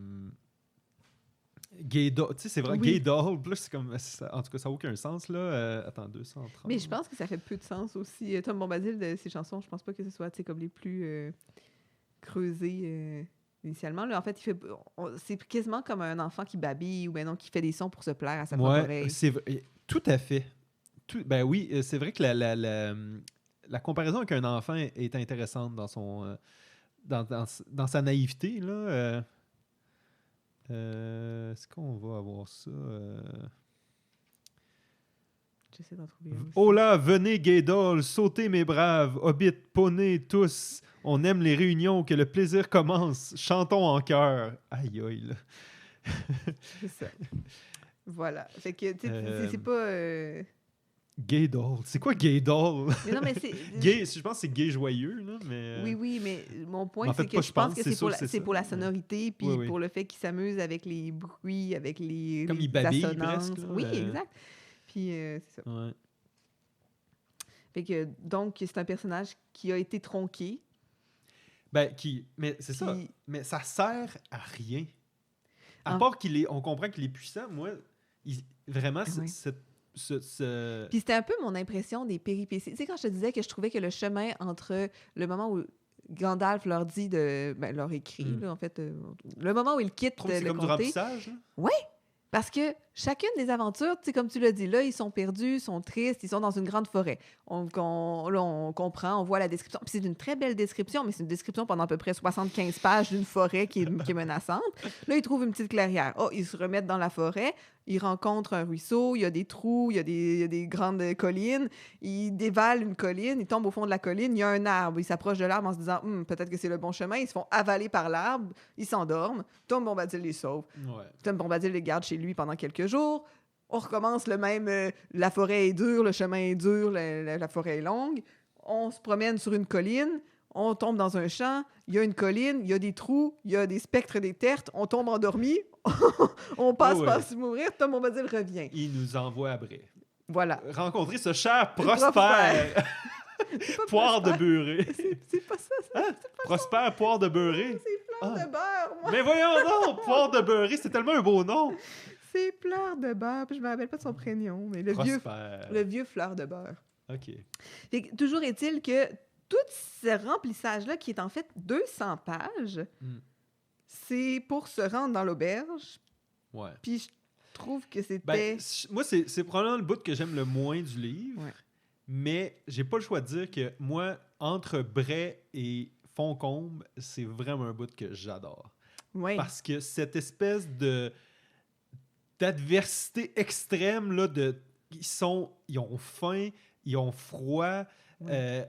Gay doll, tu sais, c'est vrai, gay doll, plus c'est comme, en tout cas, ça n'a aucun sens, là. Attends, 230. Mais je pense que ça fait peu de sens aussi. Tom Bombadil, de ses chansons, je pense pas que ce soit, tu sais, comme les plus creusées initialement. Là, en fait, c'est quasiment comme un enfant qui babille ou non, qui fait des sons pour se plaire à sa propre oreille. C'est tout à fait. Ben oui, c'est vrai que la comparaison avec un enfant est intéressante dans son dans sa naïveté. Là. Est-ce qu'on va avoir ça? J'essaie d'en trouver un aussi. Oh là, venez, Gaydol, sautez mes braves, hobbits, poneys, tous. On aime les réunions, que le plaisir commence. Chantons en chœur. Aïe, aïe, là. C'est ça. Voilà. Fait que, tu sais, c'est pas... Gaydol. C'est quoi Gaydol? Mais non, mais c'est... Gay, je pense que c'est gay joyeux, là, mais... Oui, mais mon point, en fait, c'est que je pense que c'est pour la sonorité, puis oui. pour le fait qu'ils s'amusent avec les bruits, avec les comme ils babillent assonances. presque. Là, oui, exact. Puis c'est ça. Ouais. Fait que, donc, c'est un personnage qui a été tronqué. Mais c'est ça. Mais ça sert à rien. À En... part on comprend qu'il est puissant, moi, vraiment, oui. Puis c'était un peu mon impression des péripéties. Tu sais, quand je te disais que je trouvais que le chemin entre le moment où Gandalf leur dit leur écrit, là, en fait, le moment où il quitte le comté... C'est comme du remplissage, oui! Parce que chacune des aventures, tu sais, comme tu l'as dit, là, ils sont perdus, ils sont tristes, ils sont dans une grande forêt. On comprend, on voit la description. Puis c'est une très belle description, mais c'est une description pendant à peu près 75 pages d'une forêt qui est menaçante. Là, ils trouvent une petite clairière. Oh, ils se remettent dans la forêt, ils rencontrent un ruisseau, il y a des trous, il y a des grandes collines. Ils dévalent une colline, ils tombent au fond de la colline, il y a un arbre. Ils s'approchent de l'arbre en se disant peut-être que c'est le bon chemin. Ils se font avaler par l'arbre, ils s'endorment. Tom Bombadil les sauve. Ouais. Tom Bombadil les garde chez lui pendant quelques jours. On recommence le même. La forêt est dure, le chemin est dur, la forêt est longue. On se promène sur une colline, on tombe dans un champ, il y a une colline, il y a des trous, il y a des spectres des tertres, on tombe endormi, on passe par se mourir, Tom Bombadil revient. Il nous envoie à Bray. Voilà. Rencontrer ce cher Prosper. Poire de beurré. C'est pas ça. Hein? Prosper, poire de beurré. C'est Fleur de beurre, moi. Mais voyons donc, poire de beurré, c'est tellement un beau nom. C'est Fleur de beurre. Puis je me rappelle pas de son prénom, mais le vieux Fleur de beurre. OK. Fait que, toujours est-il que tout ce remplissage-là, qui est en fait 200 pages, c'est pour se rendre dans l'auberge. Ouais. Puis je trouve que c'était... moi, c'est probablement le bout que j'aime le moins du livre. Ouais. Mais j'ai pas le choix de dire que moi, entre Bray et Fontcombe, c'est vraiment un bout que j'adore. Ouais. Parce que cette espèce d'adversité extrême, là, ils ont faim, ils ont froid.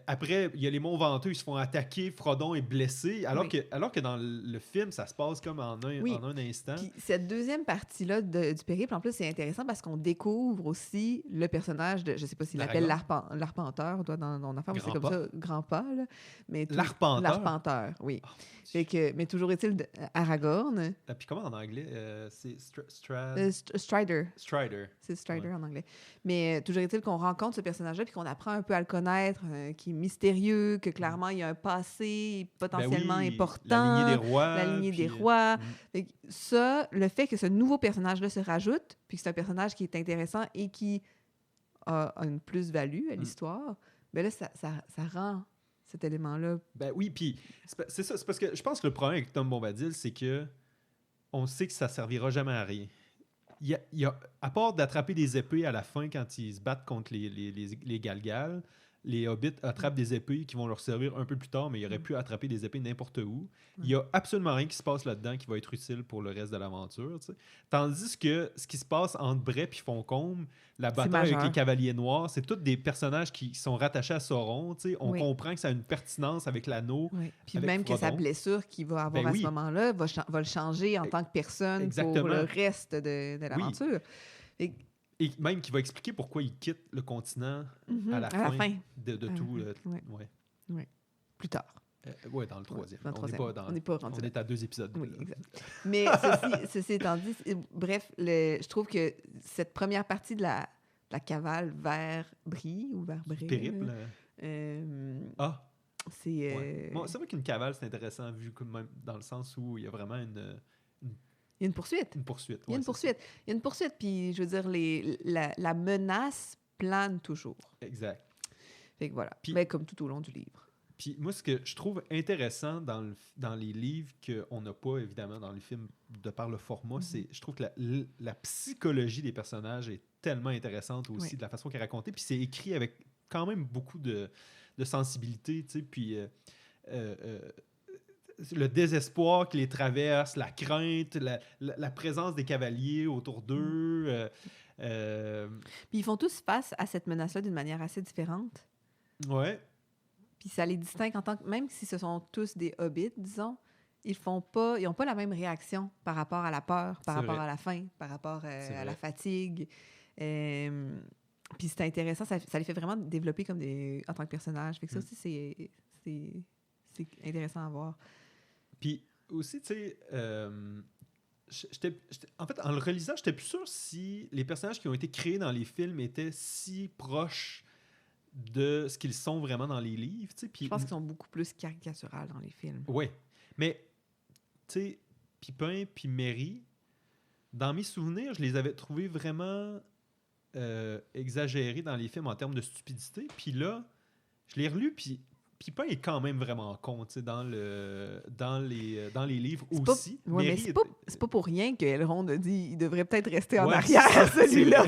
Après, il y a les Monts Venteux, ils se font attaquer, Frodon est blessé, alors que dans le film, ça se passe comme en un instant. Puis cette deuxième partie-là du périple, en plus, c'est intéressant parce qu'on découvre aussi le personnage de, je sais pas s'il l'appelle l'arpenteur, dans affaire, c'est comme ça, grand-pas, là. Mais l'arpenteur, oui. Mais toujours est-il Aragorn. Puis comment en anglais? C'est Strider. Strider. C'est Strider en anglais. Mais toujours est-il qu'on rencontre ce personnage-là puis qu'on apprend un peu à le connaître, qui est mystérieux, que clairement, il y a un passé potentiellement important. La lignée des rois. Ça, le fait que ce nouveau personnage-là se rajoute, puis que c'est un personnage qui est intéressant et qui a une plus-value à l'histoire, ben là, ça rend cet élément-là. Ben oui, puis c'est ça. C'est parce que je pense que le problème avec Tom Bombadil, c'est que on sait que ça servira jamais à rien. Il y a, à part d'attraper des épées à la fin quand ils se battent contre les Galgal, les hobbits attrapent des épées qui vont leur servir un peu plus tard, mais ils auraient pu attraper des épées n'importe où. Il n'y a absolument rien qui se passe là-dedans qui va être utile pour le reste de l'aventure. T'sais. Tandis que ce qui se passe entre Bray et Fontcombe, la bataille avec les Cavaliers Noirs, c'est tous des personnages qui sont rattachés à Sauron. On comprend que ça a une pertinence avec l'anneau. Oui. Puis même Frodon. Que sa blessure qu'il va avoir à ce moment-là va le changer en tant que personne pour le reste de l'aventure. Oui. Et même qui va expliquer pourquoi il quitte le continent à la fin de tout. Oui. Plus tard. Oui, dans le troisième. On n'est pas rendu. On est à 2 épisodes. Oui, exact. Mais ceci étant dit, bref, je trouve que cette première partie de la cavale vers Brie ou vers Bray... Périple. C'est... Bon, c'est vrai qu'une cavale, c'est intéressant, vu que même dans le sens où il y a vraiment il y a une poursuite. Il y a une poursuite. Puis, je veux dire, la menace plane toujours. Exact. Fait que voilà. Mais comme tout au long du livre. Puis moi, ce que je trouve intéressant dans les livres qu'on n'a pas, évidemment, dans les films, de par le format, c'est je trouve que la psychologie des personnages est tellement intéressante aussi, de la façon qu'elle est racontée. Puis c'est écrit avec quand même beaucoup de sensibilité, tu sais, puis le désespoir qui les traverse, la crainte, la présence des cavaliers autour d'eux. Puis ils font tous face à cette menace-là d'une manière assez différente. Ouais. Puis ça les distingue en tant que... Même si ce sont tous des hobbits, disons, ils n'ont pas la même réaction par rapport à la peur, par rapport à la faim, par rapport à la fatigue. Puis c'est intéressant, ça les fait vraiment développer comme en tant que personnages. Fait que ça aussi, c'est intéressant à voir. Puis aussi, tu sais, en fait, en le relisant, j'étais plus sûr si les personnages qui ont été créés dans les films étaient si proches de ce qu'ils sont vraiment dans les livres. Tu sais, je pense qu'ils sont beaucoup plus caricaturales dans les films. Oui, mais tu sais, Pipin puis Merry, dans mes souvenirs, je les avais trouvés vraiment exagérés dans les films en termes de stupidité. Puis là, je l'ai relu, puis Pipin est quand même vraiment con, tu sais, dans les livres aussi. Mais c'est pas pour rien que Elrond a dit il devrait peut-être rester en arrière, celui-là.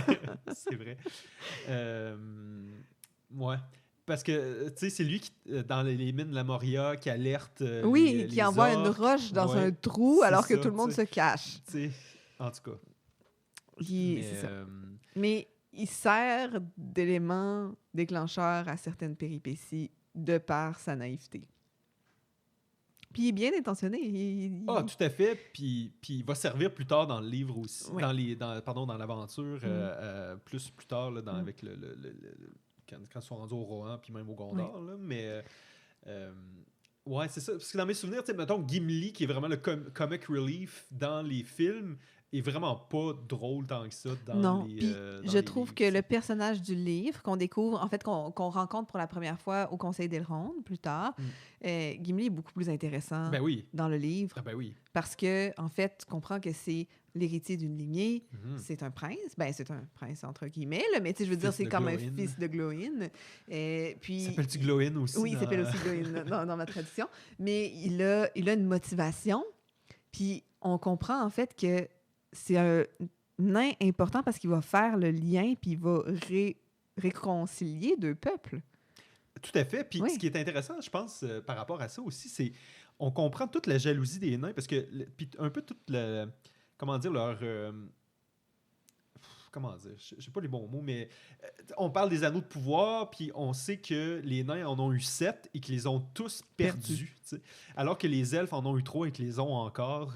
C'est vrai. Ouais. Parce que, tu sais, c'est lui qui, dans les mines de la Moria, qui alerte qui envoie une roche dans un trou alors que tout le monde se cache. Tu sais, en tout cas. C'est ça. Mais il sert d'élément déclencheur à certaines péripéties de par sa naïveté. Puis il est bien intentionné. Tout à fait. Puis il va servir plus tard dans le livre aussi. Oui. Dans l'aventure, plus tard, là, avec quand ils sont rendus au Rohan, puis même au Gondor. Là, mais ouais, c'est ça. Parce que dans mes souvenirs, mettons Gimli, qui est vraiment le comic relief dans les films, est vraiment pas drôle tant que ça dans les je trouve que le personnage du livre qu'on découvre, en fait, qu'on rencontre pour la première fois au Conseil d'Elrond plus tard, Gimli est beaucoup plus intéressant dans le livre. Parce que, en fait, tu comprends que c'est l'héritier d'une lignée, c'est un prince. Ben, c'est un prince entre guillemets, là, mais tu sais, je veux dire, c'est comme un fils de Glóin. Puis s'appelle-tu Glóin aussi? Oui, il s'appelle aussi Glóin dans ma tradition. Mais il a une motivation. Puis on comprend, en fait, que c'est un nain important parce qu'il va faire le lien puis il va réconcilier deux peuples. Tout à fait. Puis ce qui est intéressant, je pense, par rapport à ça aussi, c'est on comprend toute la jalousie des nains parce que puis un peu toute la... Comment dire, leur... comment dire? Je sais pas les bons mots, mais on parle des anneaux de pouvoir, puis on sait que les nains en ont eu 7 et qu'ils les ont tous perdus. Alors que les elfes en ont eu 3 et qu'ils les ont encore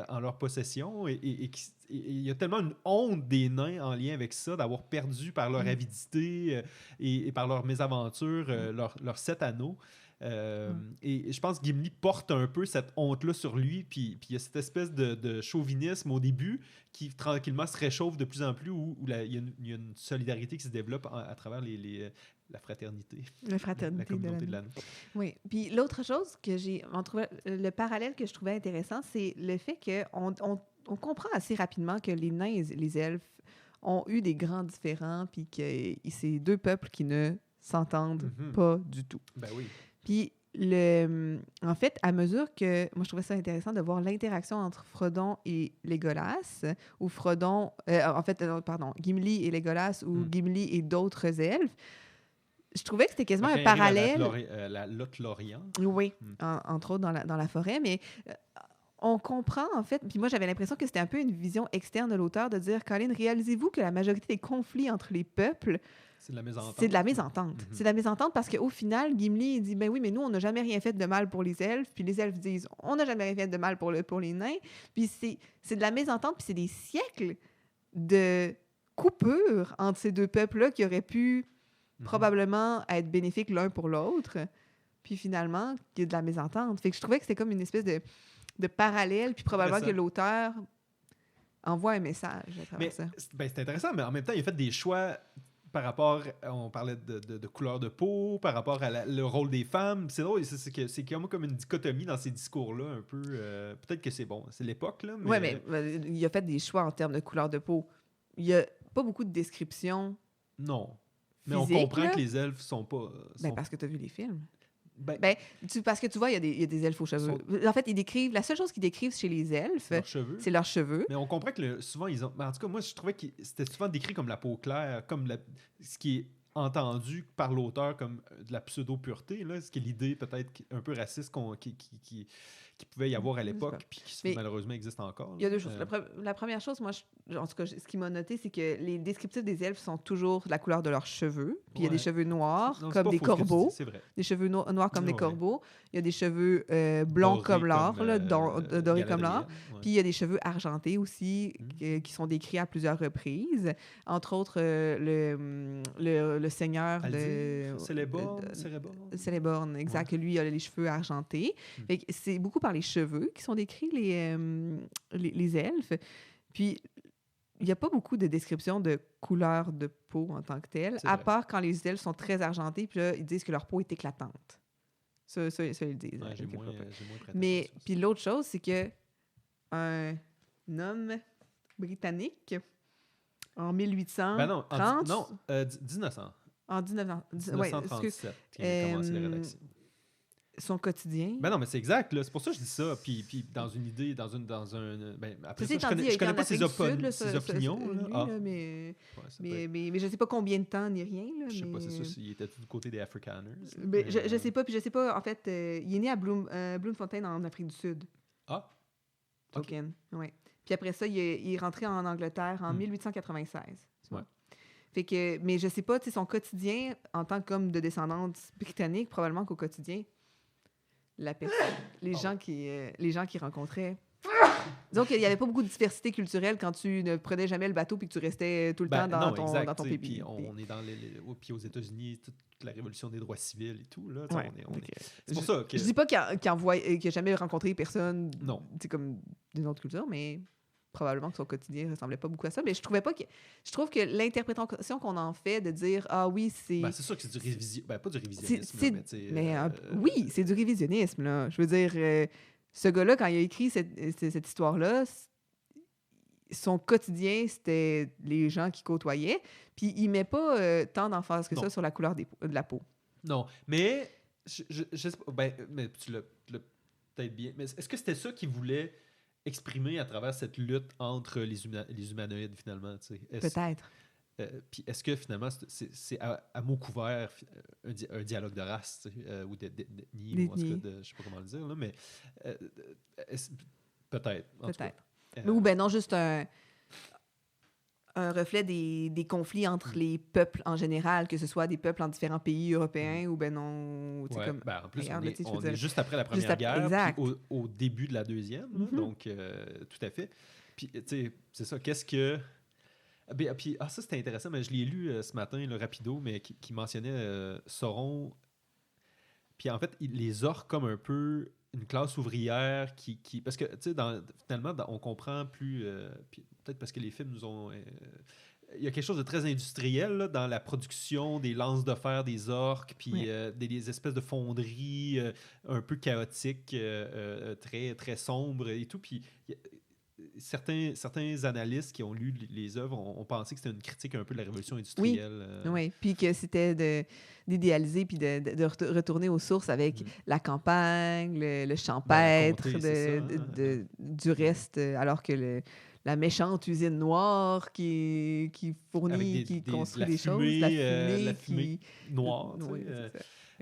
en leur possession. Et il y a tellement une honte des nains en lien avec ça, d'avoir perdu par leur avidité et par leur mésaventure leurs 7 anneaux. Et je pense que Gimli porte un peu cette honte-là sur lui, puis il y a cette espèce de chauvinisme au début qui tranquillement se réchauffe de plus en plus, où il y a une solidarité qui se développe à travers la fraternité. La fraternité la communauté de l'anneau. Oui. Puis l'autre chose que le parallèle que je trouvais intéressant, c'est le fait qu'on comprend assez rapidement que les nains et les elfes ont eu des grands différends, puis que c'est deux peuples qui ne s'entendent pas du tout. Ben oui. Puis, en fait, à mesure que... Moi, je trouvais ça intéressant de voir l'interaction entre Frodon et Legolas, ou Gimli et Legolas, ou Gimli et d'autres elfes. Je trouvais que c'était quasiment un parallèle... La Lothlórien. Oui, entre autres dans la forêt, mais... on comprend, en fait, puis moi, j'avais l'impression que c'était un peu une vision externe de l'auteur de dire, Colin, réalisez-vous que la majorité des conflits entre les peuples... C'est de la mésentente. C'est de la mésentente parce qu'au final, Gimli dit, ben oui, mais nous, on n'a jamais rien fait de mal pour les elfes. Puis les elfes disent, on n'a jamais rien fait de mal pour les nains. Puis c'est de la mésentente, puis c'est des siècles de coupure entre ces deux peuples-là qui auraient pu probablement être bénéfiques l'un pour l'autre. Puis finalement, il y a de la mésentente. Fait que je trouvais que c'était comme une espèce de parallèle, puis probablement que l'auteur envoie un message à travers ça. C'est intéressant, mais en même temps, il a fait des choix... Par rapport, on parlait de couleur de peau, par rapport à le rôle des femmes. C'est drôle, c'est comme une dichotomie dans ces discours-là, un peu. Peut-être que c'est bon, c'est l'époque, là. Oui, mais il a fait des choix en termes de couleur de peau. Il n'y a pas beaucoup de descriptions. Non. Mais on comprend que les elfes sont pas. Parce que tu as vu les films. Parce que tu vois, il y a des elfes aux cheveux. En fait, la seule chose qu'ils décrivent chez les elfes, c'est leurs cheveux. Mais on comprend que souvent, ils ont... En tout cas, moi, je trouvais que c'était souvent décrit comme la peau claire, comme ce qui est entendu par l'auteur comme de la pseudo-pureté, là, ce qui est l'idée peut-être un peu raciste qui pouvait y avoir à l'époque, puis qui malheureusement existe encore. Il y a deux choses. La première chose, moi, en tout cas, ce qui m'a noté, c'est que les descriptifs des elfes sont toujours la couleur de leurs cheveux. Puis il y a des cheveux noirs comme des corbeaux. C'est vrai. Des cheveux noirs comme des corbeaux. Il y a des cheveux blonds comme l'or, dorés comme l'or. Puis il y a des cheveux argentés aussi, qui sont décrits à plusieurs reprises. Entre autres, le seigneur de... Celeborn, exact. Lui, il a les cheveux argentés. Fait que c'est beaucoup par les cheveux qui sont décrits, les elfes. Puis, il n'y a pas beaucoup de descriptions de couleur de peau en tant que telle, à part quand les elfes sont très argentés, puis là, ils disent que leur peau est éclatante. Ça ils le disent. Ouais, j'ai moins mais, puis l'autre chose, c'est que un homme britannique, en 1830... Ben non, 1900. En 1937, qui a commencé la rédaction. Son quotidien. Ben non, mais c'est exact, là. C'est pour ça que je dis ça. Puis dans une idée, dans un... Ben, après ça, je connais pas ses opinions. Mais je sais pas combien de temps ni rien. Là, je sais pas, c'est ça. Il était du côté des Afrikaners. Mais je sais pas. Puis je sais pas, en fait, il est né à Bloemfontein, en Afrique du Sud. Ah! Tolkien, ouais. Puis après ça, il est rentré en Angleterre en 1896. Ouais. Fait que, mais je sais pas, tu sais, son quotidien, en tant qu'homme de descendance britannique, probablement qu'au quotidien, les gens qui rencontraient... Disons qu'il n'y avait pas beaucoup de diversité culturelle quand tu ne prenais jamais le bateau puis que tu restais tout le temps dans ton pays. Puis on est dans puis aux États-Unis, toute la révolution des droits civils et tout. Là, c'est pour ça que... Je dis pas qu'il n'a jamais rencontré personne comme d'une autre culture, mais... Probablement que son quotidien ne ressemblait pas beaucoup à ça, mais je trouve que l'interprétation qu'on en fait de dire ah oui, c'est... c'est sûr que c'est du révisionnisme. Pas du révisionnisme. Oui, c'est du révisionnisme. Là. Je veux dire, ce gars-là, quand il a écrit cette histoire-là, son quotidien, c'était les gens qui côtoyaient, puis il met pas tant d'emphase que ça sur la couleur de la peau. Non, mais je sais pas, mais tu l'as peut-être bien. Mais est-ce que c'était ça qu'il voulait exprimé à travers cette lutte entre les humanoïdes, finalement? Peut-être. Puis est-ce que, finalement, c'est à mots couverts un dialogue de race, ou d'ethnie, ou en tout cas, je ne sais pas comment le dire, là, mais peut-être. Peut-être. Ou non, juste un reflet des conflits entre les peuples en général, que ce soit des peuples en différents pays européens ou non... Ouais, comme, en plus, on est juste après la Première Guerre, puis au début de la Deuxième, donc tout à fait. Puis, tu sais, c'est ça, qu'est-ce que... Puis, ça, c'était intéressant, mais je l'ai lu ce matin, le rapido, mais qui mentionnait Sauron. Puis, en fait, il les orques comme un peu une classe ouvrière qui parce que, tu sais, finalement, on comprend plus... puis peut-être parce que les films nous ont... il y a quelque chose de très industriel là, dans la production des lances de fer des orques, puis des espèces de fonderies un peu chaotiques, très, très sombres et tout. Puis certains analystes qui ont lu les œuvres ont pensé que c'était une critique un peu de la révolution industrielle. Oui, puis que c'était d'idéaliser puis de retourner aux sources avec la campagne, le champêtre du reste, alors que la méchante usine noire qui fournit, qui construit des choses, la fumée noire,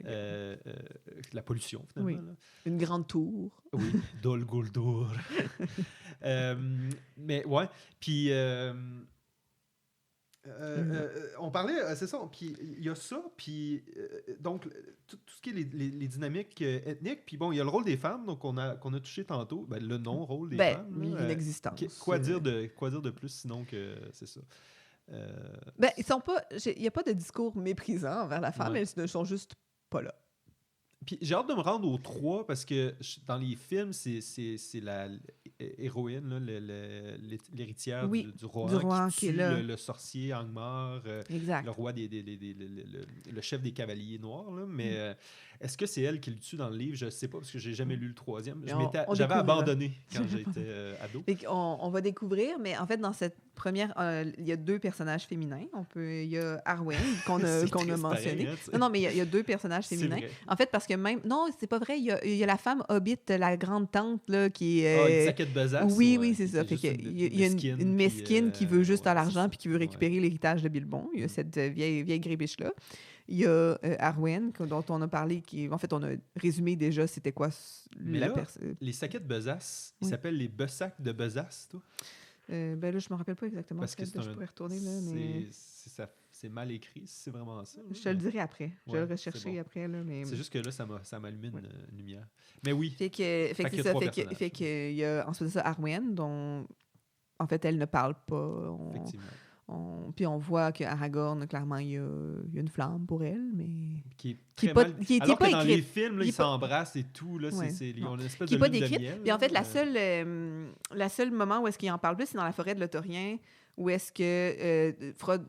la pollution, finalement. Oui. Une grande tour. Oui, Dol Guldur. Mais ouais, puis on parlait, c'est ça, puis il y a ça, puis donc tout ce qui est les dynamiques ethniques, puis bon, il y a le rôle des femmes, donc qu'on a touché tantôt, le non-rôle des femmes. L'inexistence. Quoi dire de plus sinon que c'est ça? Ils sont pas, il n'y a pas de discours méprisant envers la femme, elles ne sont juste pas là. Puis j'ai hâte de me rendre aux 3 parce que dans les films, c'est la héroïne, là, l'héritière du roi qui tue le sorcier Angmar, le roi le chef des cavaliers noirs. Là, mais est-ce que c'est elle qui le tue dans le livre? Je ne sais pas parce que j'ai jamais lu le 3e. J'avais abandonné quand j'étais ado. On va découvrir, mais en fait, dans cette première, il y a 2 personnages féminins. Il y a Arwen qu'on a mentionné. Pareil, hein, non, mais il y a 2 personnages féminins. En fait, parce que que même... Non, c'est pas vrai. Il y a la femme hobbit, la grande tante, là, qui est... Une saquette besace. Oui, c'est ça. Fait il y a une mesquine qui veut juste l'argent puis qui veut récupérer l'héritage de Bilbon. Il y a cette vieille grébiche-là. Il y a Arwen, dont on a parlé, en fait, on a résumé déjà c'était quoi la personne. Les saquettes besaces, ils s'appellent les Bessacs de Besace, toi? Ben là, je me rappelle pas exactement. Parce que je pourrais retourner là, mais... C'est mal écrit, si c'est vraiment ça. Je te le dirai après. Je vais le rechercher après. Là, mais... C'est juste que là, ça m'allume une lumière. Mais oui. Fait que c'est ça. Il y a ensuite de ça Arwen, dont en fait elle ne parle pas. Puis on voit qu'Aragorn, clairement, il y a une flamme pour elle, mais... Qui est pas écrite. Alors que dans les films, là, ils s'embrassent et tout. Là, ils ont une espèce de lune de miel. Puis en fait, la seule moment où est-ce qu'il en parle plus, c'est dans la forêt de l'Autorien, où est-ce que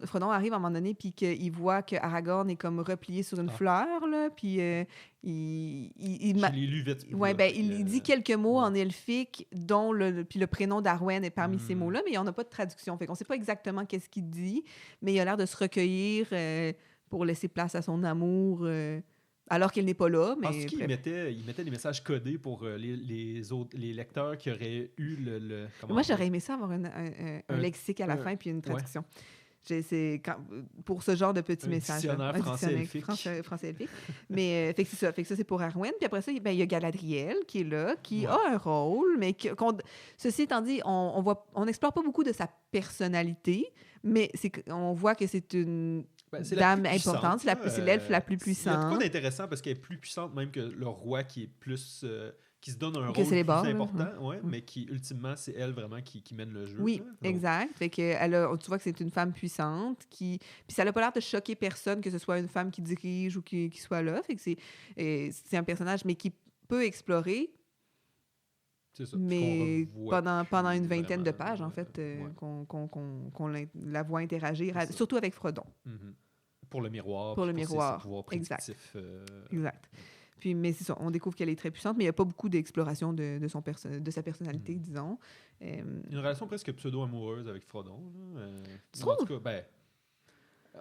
Frodon arrive à un moment donné, puis qu'il voit qu'Aragorn est comme replié sur une fleur, là, puis Je l'ai lu vite. Ouais, il dit quelques mots en elfique, dont puis le prénom d'Arwen est parmi ces mots-là, mais on n'a pas de traduction. Fait qu'on ne sait pas exactement qu'est-ce qu'il dit, mais il a l'air de se recueillir pour laisser place à son amour, alors qu'il n'est pas là. Mais est-ce qu'il mettait des messages codés pour les lecteurs qui auraient eu le Moi, j'aurais aimé ça avoir un lexique à la fin puis une traduction. Pour ce genre de petits messages. Un dictionnaire français-elfique. Mais fait que c'est ça. Fait que ça, c'est pour Arwen. Puis après ça, il y a Galadriel qui est là, qui a un rôle, mais ceci étant dit, on n'explore pas beaucoup de sa personnalité, mais on voit que c'est une dame importante. C'est l'elfe la plus puissante. Il y a quoi d'intéressant parce qu'elle est plus puissante même que le roi qui est plus... qui se donne un rôle plus important, mais qui, ultimement, c'est elle vraiment qui mène le jeu. Oui, exact. Fait que tu vois que c'est une femme puissante puis ça n'a pas l'air de choquer personne que ce soit une femme qui dirige ou qui soit là. Fait que c'est un personnage, mais qui peut explorer, c'est ça. Mais pendant une vingtaine de pages, en fait, qu'on la voit interagir, surtout avec Frodon. Mm-hmm. Pour le miroir. Pour le miroir, ses pouvoirs prédictifs. Exact. Puis, mais c'est ça, on découvre qu'elle est très puissante, mais il n'y a pas beaucoup d'exploration de sa personnalité, disons. Une relation presque pseudo-amoureuse avec Frodon. Tu trouves?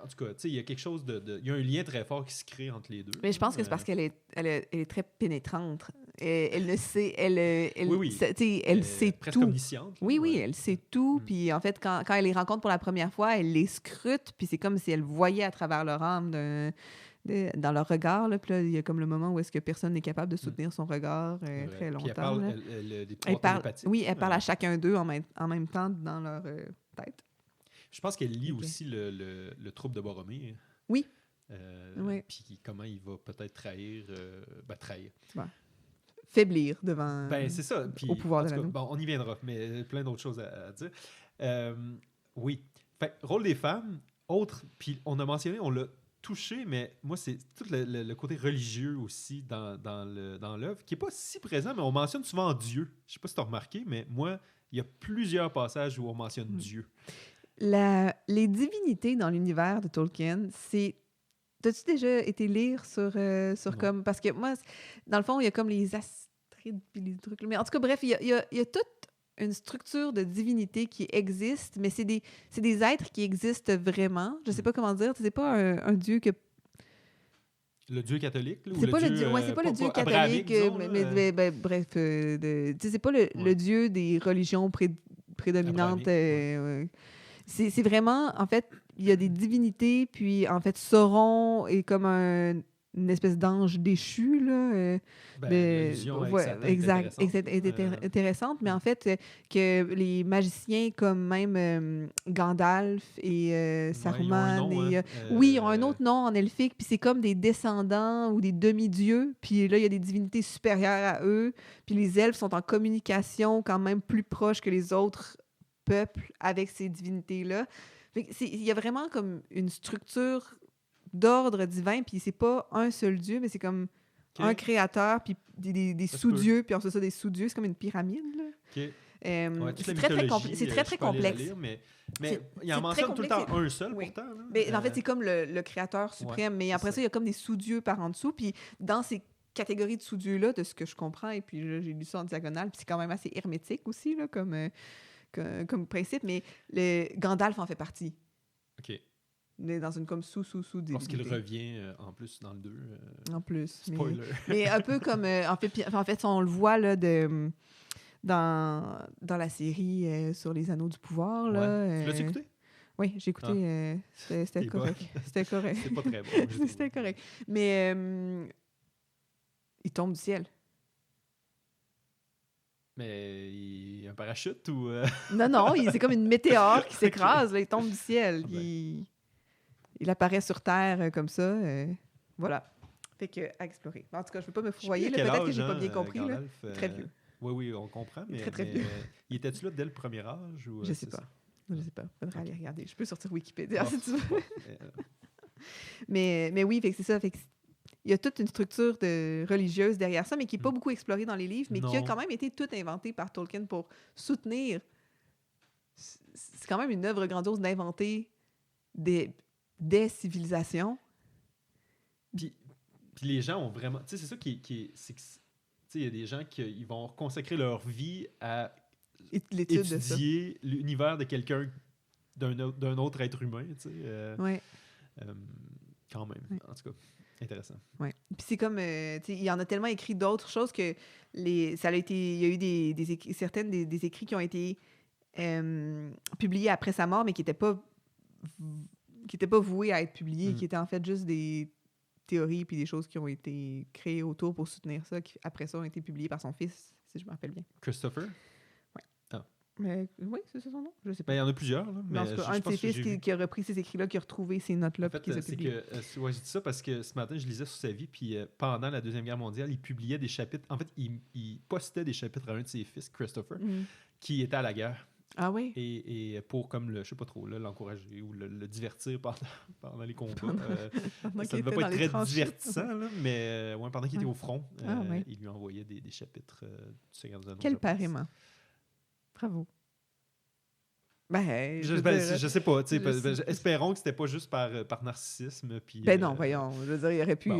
En tout cas, il y a quelque chose il y a un lien très fort qui se crée entre les deux. Mais je pense que c'est parce qu'elle est très pénétrante. Elle le sait, elle sait presque tout. omnisciente. Oui, elle sait tout. Puis en fait, quand elle les rencontre pour la première fois, elle les scrute. Puis c'est comme si elle voyait à travers leur âme dans leur regard. Là. Puis là, il y a comme le moment où est-ce que personne n'est capable de soutenir son regard très longtemps. Puis elle parle, elle parle à chacun d'eux en même temps dans leur tête. Je pense qu'elle lit aussi le trouble de Boromir. Oui. Puis comment il va peut-être trahir. Ouais. Faiblir devant c'est ça. Puis, au pouvoir de l'anneau. Bon, on y viendra, mais plein d'autres choses à dire. Oui. Fait, rôle des femmes, puis on a mentionné, on l'a touché, mais moi, c'est tout le côté religieux aussi dans l'œuvre, qui n'est pas si présent, mais on mentionne souvent Dieu. Je ne sais pas si tu as remarqué, mais moi, il y a plusieurs passages où on mentionne Dieu. Les divinités dans l'univers de Tolkien, c'est... T'as-tu déjà été lire sur comme... Parce que moi, dans le fond, il y a comme les astrides puis les trucs... Mais en tout cas, bref, il y a toute une structure de divinité qui existe, mais c'est des êtres qui existent vraiment. Je sais pas comment dire. C'est pas un dieu que... Le dieu catholique? Là, c'est pas le dieu catholique, mais bref, c'est pas le dieu des religions prédominantes. C'est vraiment, en fait, il y a des divinités, puis en fait, Sauron est comme une espèce d'ange déchu, là. L'illusion est intéressante, mais en fait, que les magiciens comme même Gandalf et Saruman, ils ont un autre nom en elfique, puis c'est comme des descendants ou des demi-dieux, puis là, il y a des divinités supérieures à eux, puis les elfes sont en communication quand même plus proche que les autres peuple avec ces divinités-là. Il y a vraiment comme une structure d'ordre divin, puis c'est pas un seul dieu, mais c'est comme un créateur, puis des sous-dieux, puis ensuite ça, des sous-dieux. C'est comme une pyramide, là. C'est très complexe. Lire, mais il en mentionne tout le temps un seul, pourtant. Là. Mais en fait, c'est comme le créateur suprême, mais après ça, il y a comme des sous-dieux par en dessous, puis dans ces catégories de sous-dieux-là, de ce que je comprends, et puis là, j'ai lu ça en diagonale, puis c'est quand même assez hermétique aussi, là, comme principe, mais Gandalf en fait partie. OK. dans une comme sous-divinité. Parce qu'il revient en plus dans le 2. En plus. Spoiler. Mais un peu comme... en fait, on le voit là, dans la série sur les Anneaux du pouvoir. Là, Tu l'as écouté? Oui, j'ai écouté. C'était correct. C'était correct. C'était pas très bon. C'était correct. Mais il tombe du ciel. Mais il y a un parachute ou... Non, c'est comme une météore qui s'écrase. Okay. Là, il tombe du ciel. Il apparaît sur Terre comme ça. Voilà. Fait que, à explorer. En tout cas, je ne veux pas me fourvoyer. Peut-être que j'ai pas bien compris. Gandalf, très vieux. Oui, on comprend. Mais, très vieux. Il était-tu là dès le premier âge? Ou, je sais pas. Je sais pas. Faudrait aller regarder. Je peux sortir Wikipédia si tu veux. Mais oui, fait que c'est ça. Fait que il y a toute une structure religieuse derrière ça, mais qui n'est pas beaucoup explorée dans les livres, mais qui a quand même été toute inventée par Tolkien pour soutenir. C'est quand même une œuvre grandiose d'inventer des civilisations. Puis les gens ont vraiment... Tu sais, c'est ça qui est... Tu sais, il y a des gens qui vont consacrer leur vie à étudier l'univers de quelqu'un, d'un autre être humain, tu sais. Ouais. Quand même, en tout cas. Intéressant. Oui. Puis c'est comme, il y en a tellement écrit d'autres choses que il y a eu certaines des écrits qui ont été publiés après sa mort, mais qui n'étaient pas voués à être publiés, qui étaient en fait juste des théories puis des choses qui ont été créées autour pour soutenir ça, qui après ça ont été publiées par son fils, si je me rappelle bien. Christopher? Oui. Ah. Oui, c'est ça son nom? Je sais pas. Ben, il y en a plusieurs. Là, mais en tout cas, un de ses fils qui a repris ces écrits-là, qui a retrouvé ces notes-là, en fait, puis qui les a publiées. j'ai dit ça parce que ce matin, je lisais sur sa vie, puis pendant la Deuxième Guerre mondiale, il publiait des chapitres. En fait, il postait des chapitres à un de ses fils, Christopher, qui était à la guerre. Ah oui? Et pour, comme je sais pas trop, l'encourager ou le divertir pendant les combats. Ça ne devait pas être très divertissant, là, mais pendant qu'il était au front, il lui envoyait des chapitres du Seigneur des Anneaux. Quel père aimant. Bravo. Je sais pas. Espérons que c'était pas juste par narcissisme. Puis, non, voyons. Je veux dire, il aurait pu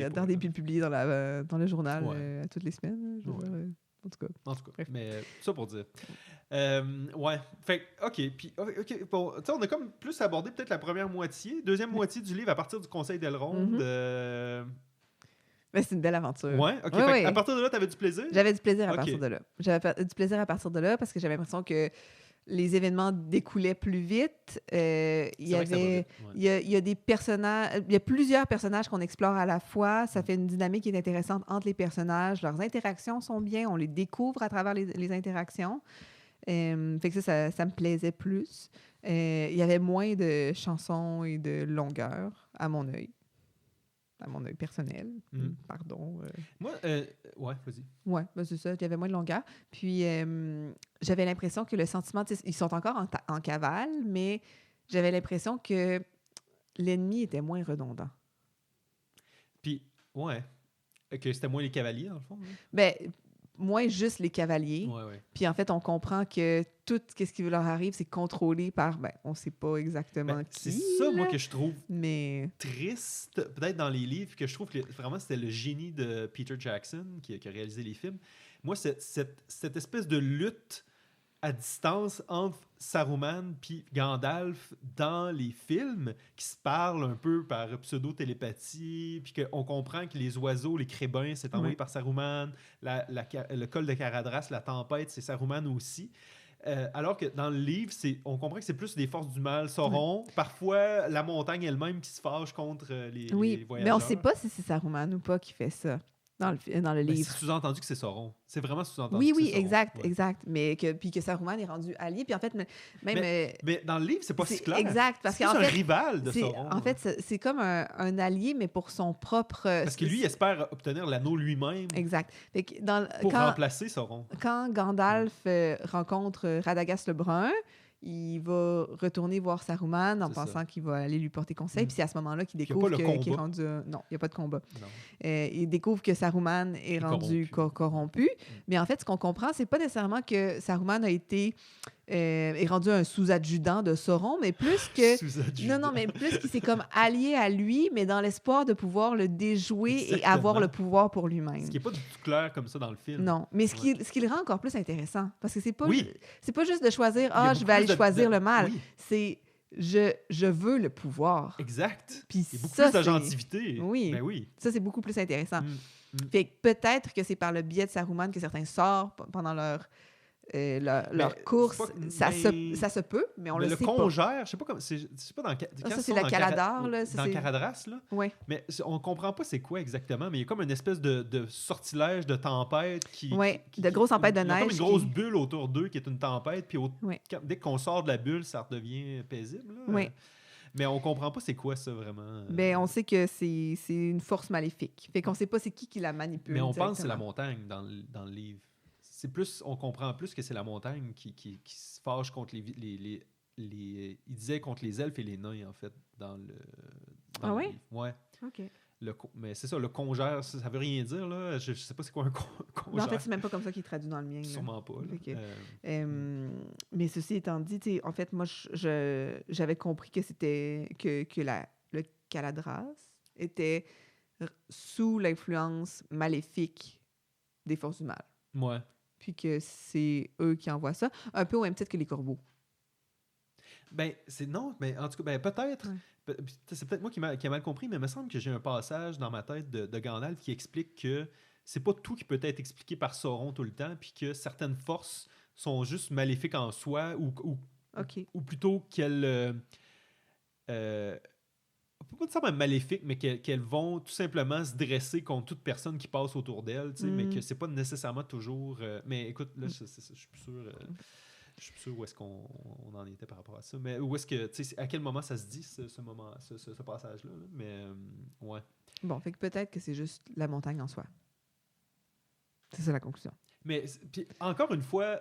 garder puis le publier dans le journal à toutes les semaines. En tout cas. Mais ça pour dire. Fait OK. Puis, bon, on a comme plus abordé peut-être la première moitié. Deuxième moitié du livre à partir du Conseil d'Elrond. C'est une belle aventure. Ouais, OK. À partir de là, tu avais du plaisir? J'avais du plaisir à partir de là. J'avais du plaisir à partir de là parce que j'avais l'impression que les événements découlaient plus vite. Il y a des personnages, il y a plusieurs personnages qu'on explore à la fois. Ça fait une dynamique qui est intéressante entre les personnages. Leurs interactions sont bien. On les découvre à travers les interactions. Fait que ça me plaisait plus. Il y avait moins de chansons et de longueur à mon œil. À mon œil personnel. Pardon. Moi, vas-y. Oui, c'est ça. Il y avait moins de longueur. Puis, j'avais l'impression que le sentiment... Ils sont encore en cavale, mais j'avais l'impression que l'ennemi était moins redondant. Puis, que c'était moins les cavaliers, dans le fond. Moins juste les cavaliers. Puis en fait, on comprend que tout ce qui leur arrive, c'est contrôlé par... on ne sait pas exactement qui. C'est ça, moi, que je trouve triste, peut-être dans les livres, que je trouve que vraiment, c'était le génie de Peter Jackson qui a réalisé les films. Moi, cette espèce de lutte à distance entre Saruman puis Gandalf dans les films, qui se parlent un peu par pseudo-télépathie, puis qu'on comprend que les oiseaux, les crébins, c'est envoyé par Saruman, le col de Caradhras, la tempête, c'est Saruman aussi. Alors que dans le livre, on comprend que c'est plus des forces du mal, Sauron, parfois la montagne elle-même qui se fâche contre les voyageurs. Mais on ne sait pas si c'est Saruman ou pas qui fait ça. Dans le livre. C'est sous-entendu que c'est Sauron. C'est vraiment sous-entendu que c'est Sauron. Exact. Mais que Saruman est rendu allié. Puis en fait, mais dans le livre, c'est pas si clair. Exact. Parce c'est un rival de Sauron. En fait, c'est comme un allié, mais pour son propre... Parce que lui, il espère obtenir l'anneau lui-même. Exact. Fait que pour remplacer Sauron. Quand Gandalf rencontre Radagast le Brun, il va retourner voir Saruman en pensant qu'il va aller lui porter conseil. Puis c'est à ce moment-là qu'il découvre qu'il est rendu... Non, il n'y a pas de combat. Il découvre que Saruman est rendu corrompu. Mais en fait, ce qu'on comprend, c'est pas nécessairement que Saruman est rendu un sous-adjudant de Sauron, mais plus que... Non, mais plus qu'il s'est comme allié à lui, mais dans l'espoir de pouvoir le déjouer et avoir le pouvoir pour lui-même. Ce qui n'est pas du tout clair comme ça dans le film. Non, mais ce qui le rend encore plus intéressant, parce que c'est pas juste de choisir « je vais aller choisir le mal ». C'est je veux le pouvoir. Exact. Puis il y a beaucoup ça, plus d'agentivité. Oui. Ben oui. Ça, c'est beaucoup plus intéressant. Fait que peut-être que c'est par le biais de Saruman que certains sortent pendant leur course. Ça se peut, mais on le sait pas. Le congère, je sais pas comment. Je sais pas dans ça, c'est la Caladar. Dans Caradras, là. Ouais. Mais on comprend pas c'est quoi exactement, mais il y a comme une espèce de sortilège de tempête qui. Oui, de grosses tempêtes de neige. Il y a comme une grosse bulle autour d'eux qui est une tempête, puis ouais. dès qu'on sort de la bulle, ça redevient paisible. Là. Oui. Mais on comprend pas c'est quoi ça vraiment. Ben, on sait que c'est une force maléfique. Fait qu'on sait pas c'est qui la manipule. Mais on pense que c'est la montagne dans le livre. C'est plus, on comprend plus que c'est la montagne qui se fâche contre il disait contre les elfes et les nains, en fait, dans le livre. Ouais. OK. Mais c'est ça, le congère, ça veut rien dire, là. Je sais pas c'est quoi un congère. En fait, c'est même pas comme ça qu'il est traduit dans le mien. Là. Sûrement pas. Mais ceci étant dit, en fait, moi, j'avais compris que c'était que le Caladras était sous l'influence maléfique des forces du mal. Ouais. Puis que c'est eux qui envoient ça, un peu au même titre que les corbeaux. Ben, non, mais en tout cas, ben, peut-être. Ouais. C'est peut-être moi qui a mal compris, mais il me semble que j'ai un passage dans ma tête de Gandalf qui explique que c'est pas tout qui peut être expliqué par Sauron tout le temps, puis que certaines forces sont juste maléfiques en soi, ou plutôt qu'elles... pas nécessairement maléfiques, mais qu'elles vont tout simplement se dresser contre toute personne qui passe autour d'elles, mais que c'est pas nécessairement toujours... mais écoute, là, je suis plus sûr... Je suis plus sûr où est-ce qu'on en était par rapport à ça. Mais où est-ce que, tu sais, à quel moment ça se dit, ce passage-là. Là? Mais, ouais. Bon, fait que peut-être que c'est juste la montagne en soi. C'est ça la conclusion. Mais, puis, encore une fois,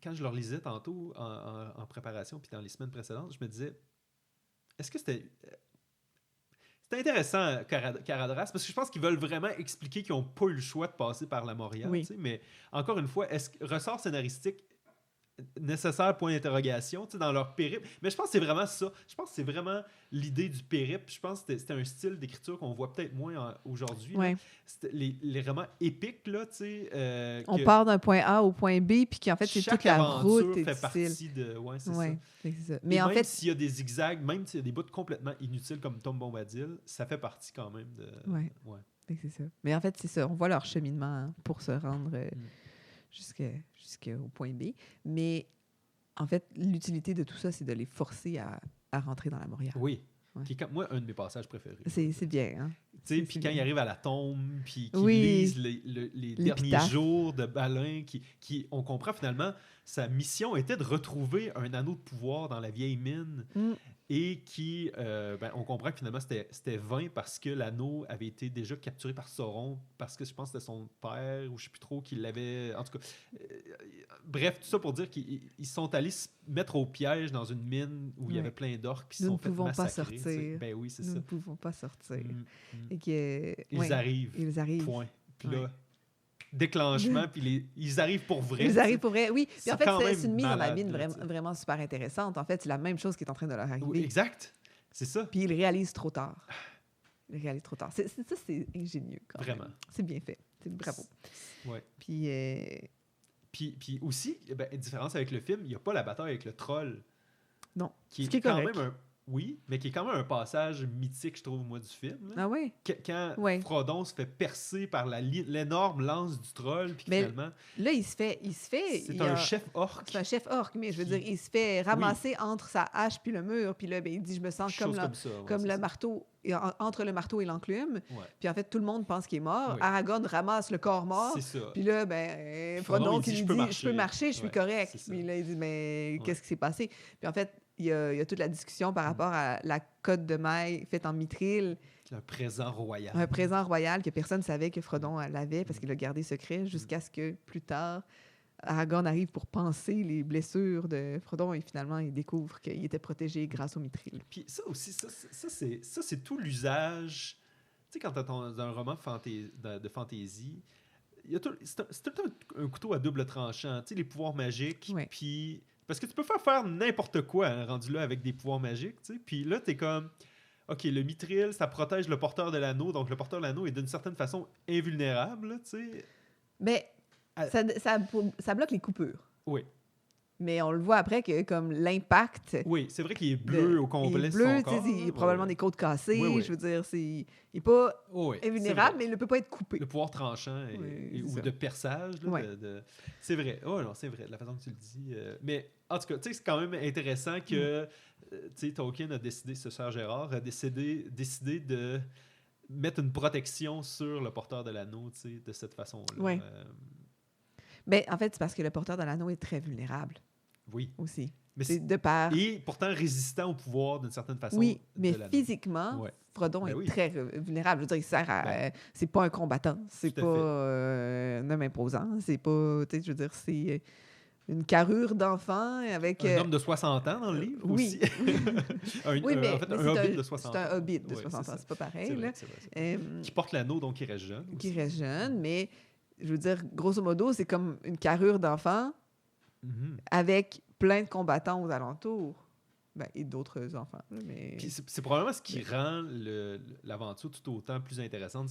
quand je le relisais tantôt en préparation, puis dans les semaines précédentes, je me disais, est-ce que c'était intéressant, Caradras, parce que je pense qu'ils veulent vraiment expliquer qu'ils n'ont pas eu le choix de passer par la Moria. Oui. Mais encore une fois, est-ce que ressort scénaristique nécessaire, point d'interrogation, dans leur périple. Mais je pense que c'est vraiment ça. Je pense que c'est vraiment l'idée du périple. Je pense que c'était un style d'écriture qu'on voit peut-être moins aujourd'hui. Ouais. C'était les romans épiques, là, tu sais. On part d'un point A au point B, puis qu'en fait, c'est toute la route. Fait partie de... Ouais, c'est ça. Mais en même fait, s'il y a des zigzags, même s'il y a des bouts complètement inutiles comme Tom Bombadil, ça fait partie quand même de... Ouais. C'est ça. Mais en fait, c'est ça. On voit leur cheminement pour se rendre... jusqu'au point B. Mais en fait, l'utilité de tout ça, c'est de les forcer à rentrer dans la Moria. Oui. Qui est, moi, un de mes passages préférés. C'est bien, hein? Puis quand ils arrivent à la tombe, puis qu'ils lisent les derniers jours de Balin, qui, on comprend finalement, sa mission était de retrouver un anneau de pouvoir dans la vieille mine. Et qui, on comprend que finalement, c'était vain parce que l'anneau avait été déjà capturé par Sauron, parce que je pense que c'était son père, ou je ne sais plus trop, qui l'avait... En tout cas, bref, tout ça pour dire qu'ils sont allés se mettre au piège dans une mine où il y avait plein d'orques, puis ils se sont fait massacrer. Nous ne pouvons pas sortir. Ben oui, c'est ça. Nous ne pouvons pas sortir. Et ils arrivent. Point. Puis là... déclenchement, puis ils arrivent pour vrai. Ils arrivent pour vrai, oui. Puis en fait, c'est une mise dans la mine vraiment super intéressante. En fait, c'est la même chose qui est en train de leur arriver. Oui, exact. C'est ça. Puis ils réalisent trop tard. Ça, c'est ingénieux quand même. Vraiment. C'est bien fait. Bravo. Ouais. Puis aussi, différence avec le film, il n'y a pas la bataille avec le troll. Non. Qui est quand même oui, mais qui est quand même un passage mythique, je trouve, moi, du film. Là. Ah oui? Quand Frodon se fait percer par l'énorme lance du troll, puis finalement... Là, il se fait... C'est un chef orc. C'est un chef orc, mais je veux dire, il se fait ramasser entre sa hache puis le mur, puis là, il dit, je me sens comme le marteau, entre le marteau et l'enclume. Puis en fait, tout le monde pense qu'il est mort. Aragorn ramasse le corps mort. C'est ça. Puis là, Frodon qui lui dit, je peux marcher, je suis correct. Puis là, il dit, mais qu'est-ce qui s'est passé? Puis en fait, il y a toute la discussion par rapport à la cotte de maille faite en mithril. Un présent royal. Un présent royal que personne ne savait que Frodon l'avait parce qu'il l'a gardé secret jusqu'à ce que, plus tard, Aragorn arrive pour panser les blessures de Frodon et finalement, il découvre qu'il était protégé grâce au mithril. Puis ça aussi, ça c'est tout l'usage... Tu sais, quand tu es dans un roman de fantaisie, c'est tout le temps un couteau à double tranchant. Tu sais, les pouvoirs magiques, puis... Parce que tu peux faire n'importe quoi, hein, rendu là, avec des pouvoirs magiques, tu sais. Puis là, t'es comme... OK, le mithril, ça protège le porteur de l'anneau, donc le porteur de l'anneau est d'une certaine façon invulnérable, tu sais. Mais ça bloque les coupures. Oui. Mais on le voit après que comme l'impact... Oui, c'est vrai qu'il est bleu au complet. Il est bleu, son corps, il a probablement des côtes cassées. Oui. Je veux dire, il n'est pas invulnérable, mais il ne peut pas être coupé. Le pouvoir tranchant ou de perçage. Là, C'est vrai. Oh non, c'est vrai, de la façon que tu le dis. Mais en tout cas, c'est quand même intéressant que Tolkien a décidé, ce Sir Gérard, a décidé de mettre une protection sur le porteur de l'anneau de cette façon-là. Oui. Ben, en fait, c'est parce que le porteur de l'anneau est très vulnérable. Oui. Aussi. Mais de part... Et pourtant résistant au pouvoir d'une certaine façon. Oui, mais physiquement, Frodon est très vulnérable. Je veux dire, il sert à... c'est pas un combattant. C'est pas un homme imposant. C'est pas... Je veux dire, c'est une carrure d'enfant avec... Un homme de 60 ans dans le livre aussi. Mais en fait, un hobbit de 60 ans. C'est un hobbit de 60 ans. C'est pas pareil. C'est vrai. Qui porte l'anneau, donc qui reste jeune. Qui reste jeune, mais je veux dire, grosso modo, c'est comme une carrure d'enfant avec plein de combattants aux alentours. Et d'autres enfants. Mais... c'est probablement ce qui rend l'aventure tout autant plus intéressante.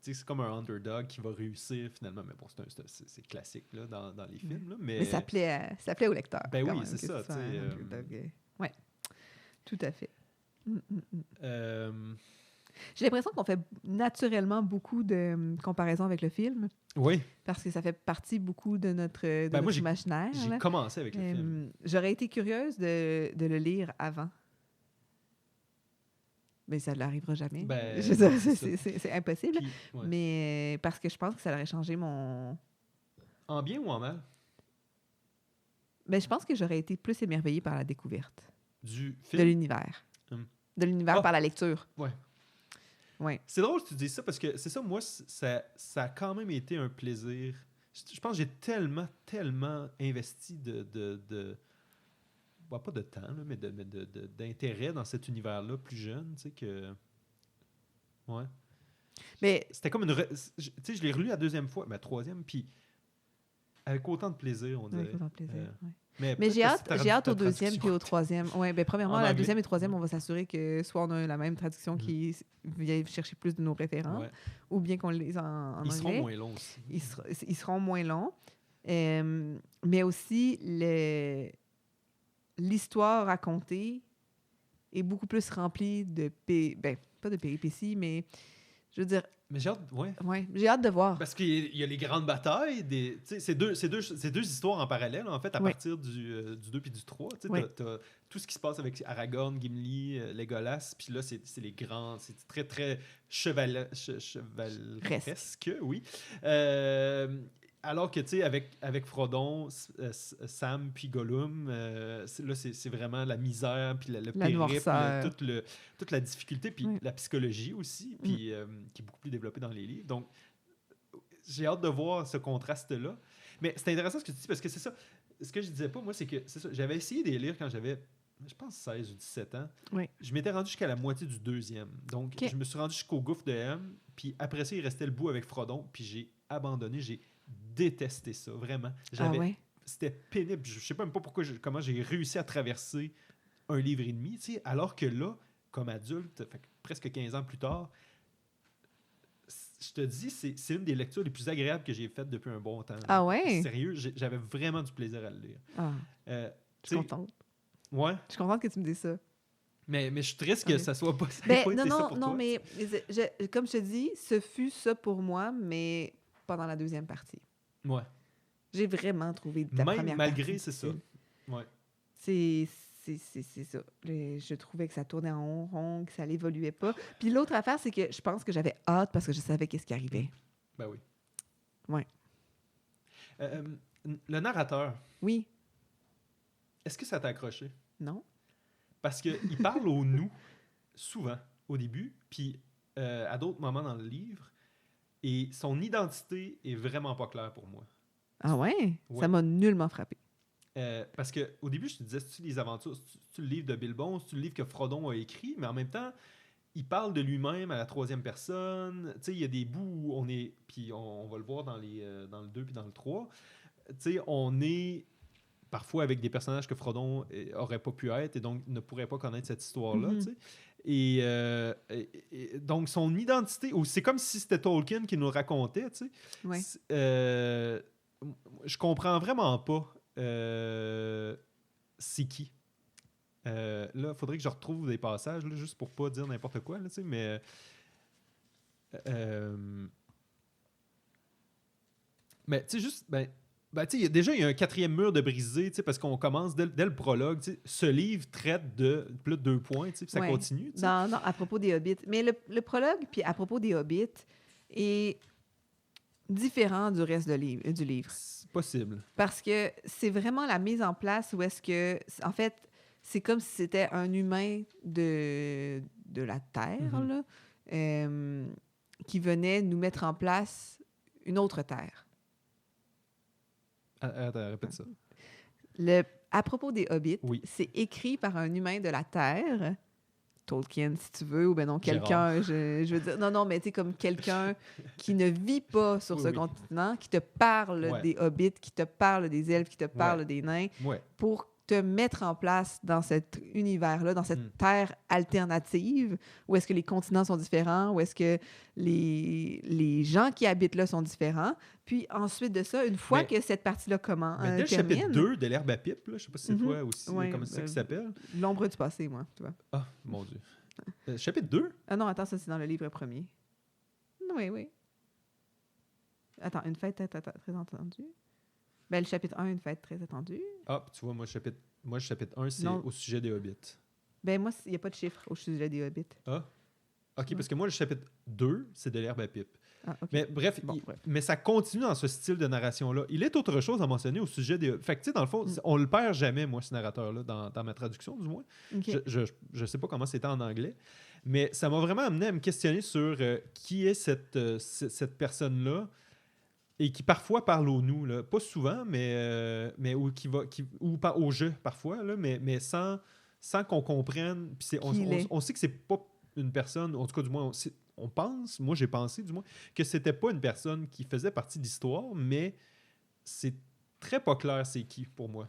C'est comme un underdog qui va réussir finalement. Mais bon, c'est classique là, dans les films. Là, mais ça plaît au lecteur. Ben oui, c'est ça. Oui, tout à fait. J'ai l'impression qu'on fait naturellement beaucoup de comparaisons avec le film. Oui. Parce que ça fait partie beaucoup de notre imaginaire. J'ai commencé avec le film. J'aurais été curieuse de le lire avant. Mais ça ne l'arrivera jamais. C'est impossible. Puis, mais parce que je pense que ça aurait changé mon... En bien ou en mal? Je pense que j'aurais été plus émerveillée par la découverte. Du film? De l'univers. De l'univers par la lecture. Ouais. Ouais. C'est drôle que tu dises ça parce que c'est ça, moi, ça a quand même été un plaisir. Je pense que j'ai tellement investi pas de temps, là, mais d'intérêt dans cet univers-là plus jeune, tu sais, que... Ouais. Mais... C'était comme une... Tu sais, je l'ai relu la deuxième fois, la troisième, puis avec autant de plaisir, on dirait. Avec autant de plaisir, oui. Mais j'ai hâte au deuxième puis au troisième. Oui, premièrement, la deuxième et troisième, on va s'assurer que soit on a la même traduction qui vient chercher plus de nos références, ou bien qu'on les en anglais. Ils seront moins longs aussi. Ils seront moins longs. Mais aussi, l'histoire racontée est beaucoup plus remplie de... pas de péripéties, mais je veux dire... Mais j'ai hâte, j'ai hâte de voir. Parce qu'il y a les grandes batailles. C'est deux histoires en parallèle, en fait, à partir du 2 puis du 3. Tu as tout ce qui se passe avec Aragorn, Gimli, Legolas. Puis là, c'est les grands... C'est très, très chevaleresque, oui. Alors que, tu sais, avec Frodon, Sam puis Gollum, là, c'est vraiment la misère, puis le périple, toute la difficulté, puis la psychologie aussi, puis qui est beaucoup plus développée dans les livres. Donc, j'ai hâte de voir ce contraste-là. Mais c'est intéressant ce que tu dis, parce que c'est ça. Ce que je disais pas, moi, c'est que c'est ça. J'avais essayé de les lire quand j'avais, je pense, 16 ou 17 ans. Oui. Je m'étais rendu jusqu'à la moitié du deuxième. Donc, je me suis rendu jusqu'au gouffre de M, puis après ça, il restait le bout avec Frodon, puis j'ai abandonné. J'ai détesté ça, vraiment. C'était pénible. Je sais même pas comment j'ai réussi à traverser un livre et demi, tu sais, alors que là, comme adulte, presque 15 ans plus tard, je te dis, c'est une des lectures les plus agréables que j'ai faites depuis un bon temps. Ah ouais? Sérieux, j'avais vraiment du plaisir à le lire. Je suis contente. Ouais. Je suis contente que tu me dises ça. Mais je suis triste que ça soit pas ça pour toi. Mais comme je te dis, ce fut ça pour moi, mais pendant la deuxième partie. Ouais. J'ai vraiment trouvé ta première partie. Malgré, c'est ça. Ouais. C'est ça. Je trouvais que ça tournait en rond, que ça n'évoluait pas. Puis l'autre affaire, c'est que je pense que j'avais hâte parce que je savais qu'est-ce qui arrivait. Ben oui. Ouais. Le narrateur. Oui. Est-ce que ça t'a accroché? Non. Parce qu'il parle au « nous » souvent, au début, puis à d'autres moments dans le livre, et son identité est vraiment pas claire pour moi. Ah ouais? Ça m'a nullement frappé. Parce qu'au début, je te disais, c'est-tu les aventures, c'est-tu le livre de Bilbon, c'est-tu le livre que Frodon a écrit, mais en même temps, il parle de lui-même à la troisième personne. Tu sais, il y a des bouts où on est, puis on va le voir dans le 2 puis dans le 3, tu sais, on est parfois avec des personnages que Frodon aurait pas pu être et donc ne pourrait pas connaître cette histoire-là, tu sais. Et donc, son identité, c'est comme si c'était Tolkien qui nous le racontait, tu sais. Ouais. Je comprends vraiment pas c'est qui? Là, il faudrait que je retrouve des passages, là, juste pour pas dire n'importe quoi, là, mais... mais tu sais, juste... déjà, il y a un 4e mur de brisé, parce qu'on commence dès le prologue. Ce livre traite de plus de 2 points, puis ça continue. Non, à propos des Hobbits. Mais le prologue, puis à propos des Hobbits, est différent du reste du livre. C'est possible. Parce que c'est vraiment la mise en place où est-ce que... En fait, c'est comme si c'était un humain de la Terre, là, qui venait nous mettre en place une autre Terre. Attends, répète ça. À propos des Hobbits, c'est écrit par un humain de la Terre, Tolkien, si tu veux, ou bien non, quelqu'un, je veux dire, non, mais tu sais, comme quelqu'un qui ne vit pas sur ce continent, qui te parle des Hobbits, qui te parle des elfes, qui te parle des nains, pour te mettre en place dans cet univers-là, dans cette terre alternative, où est-ce que les continents sont différents, où est-ce que les gens qui habitent là sont différents. Puis ensuite de ça, une fois que cette partie-là commence, dès le chapitre 2 de l'herbe à pipe, là, je sais pas si c'est toi aussi, comment c'est ça qui s'appelle? L'ombre du passé, moi, tu vois. Ah, mon Dieu. Chapitre 2? Ah non, attends, ça c'est dans le livre premier. Oui. Attends, une fête très attendue. Ben, le chapitre 1, une fête très attendue. Ah, tu vois, moi, le chapitre 1, c'est au sujet des Hobbits. Ben, moi, il n'y a pas de chiffre au sujet des Hobbits. Ah, OK, parce que moi, le chapitre 2, c'est de l'herbe à pipe. Ah, okay. Mais bref, mais ça continue dans ce style de narration-là. Il est autre chose à mentionner au sujet des... Fait que, tu sais, dans le fond, on le perd jamais, moi, ce narrateur-là, dans ma traduction, du moins. Okay. Je sais pas comment c'était en anglais, mais ça m'a vraiment amené à me questionner sur qui est cette personne-là et qui parfois parle au nous, là. Pas souvent, mais ou au jeu, parfois, là, mais sans qu'on comprenne. Puis on sait que c'est pas une personne, en tout cas, du moins, on pense, moi j'ai pensé du moins, que c'était pas une personne qui faisait partie de l'histoire, mais c'est très pas clair c'est qui pour moi.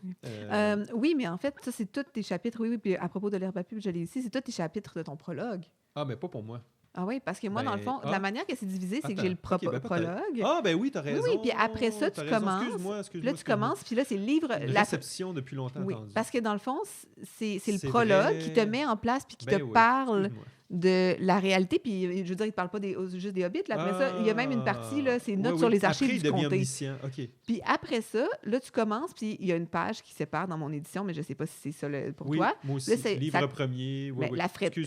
Oui, mais en fait, ça c'est tous tes chapitres, oui, puis à propos de l'herbe à pipe, je l'ai ici, c'est tous tes chapitres de ton prologue. Ah, mais pas pour moi. Ah oui, parce que moi, dans le fond, la manière que c'est divisé, c'est que j'ai le prologue. Ah, ben oui, t'as raison. Oui, puis après ça, tu commences. Excuse-moi. Là, tu commences, puis là, c'est le livre... Une réception depuis longtemps attendue. Parce que dans le fond, c'est le prologue qui te met en place, puis qui te parle de la réalité. Puis, je veux dire, il ne te parle pas juste des Hobbits. Là. Après ça, il y a même une partie, là, c'est notes sur les archives du comté. Okay. Puis après ça, là, tu commences, puis il y a une page qui sépare dans mon édition, mais je ne sais pas si c'est ça pour toi. Moi aussi, là, livre premier.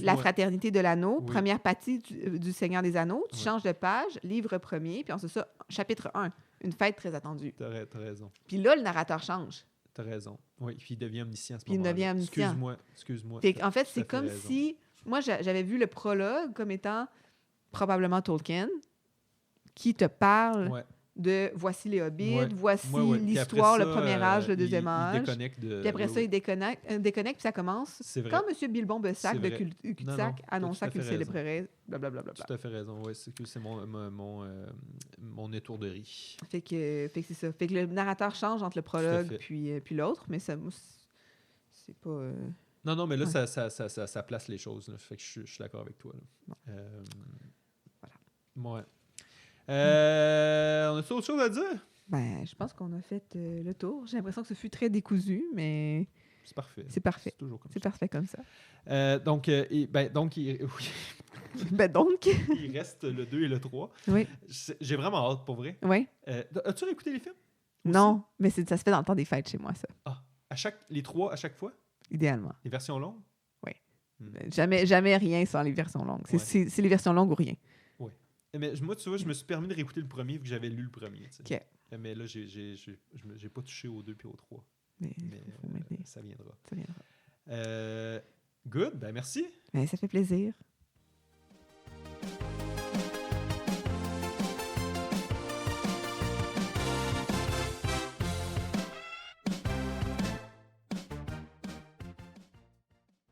La fraternité de l'anneau, première partie du Seigneur des Anneaux. Tu changes de page, livre premier, puis ensuite ça, chapitre 1, une fête très attendue. T'as raison. Puis là, le narrateur change. T'as raison. Oui, puis il devient omniscient à ce moment-là. Puis il devient omniscient. Excuse-moi. En fait, c'est comme si... Moi, j'avais vu le prologue comme étant probablement Tolkien, qui te parle de voici les Hobbits, voici l'histoire, le premier âge, le deuxième âge. Puis après ça, il déconnecte, puis ça commence. Quand M. Bilbon Bessac de Cul-de-Sac annonça qu'il célébrerait, blablabla. Tout à fait raison, oui, c'est mon étourderie. Fait que c'est ça. Fait que le narrateur change entre le prologue puis l'autre, mais ça, c'est pas... Non, mais là, ça place les choses. Là. Fait que je suis d'accord avec toi. Là. Voilà. On a autre chose à dire? Ben, je pense qu'on a fait le tour. J'ai l'impression que ce fut très décousu, mais... C'est parfait. C'est parfait. C'est toujours comme ça. C'est parfait comme ça. Donc, il reste le 2 et le 3. Oui. J'ai vraiment hâte, pour vrai. Oui. As-tu réécouté les films? Non, mais ça se fait dans le temps des fêtes chez moi, ça. Ah, les 3 à chaque fois? Idéalement. Les versions longues? Oui. Jamais rien sans les versions longues. C'est les versions longues ou rien. Oui. Mais moi, tu vois, je me suis permis de réécouter le premier vu que j'avais lu le premier. OK. Mais là, j'ai pas touché au 2 puis au 3. Mais ça viendra. Ça viendra. Good, ben merci. Ben, ça fait plaisir.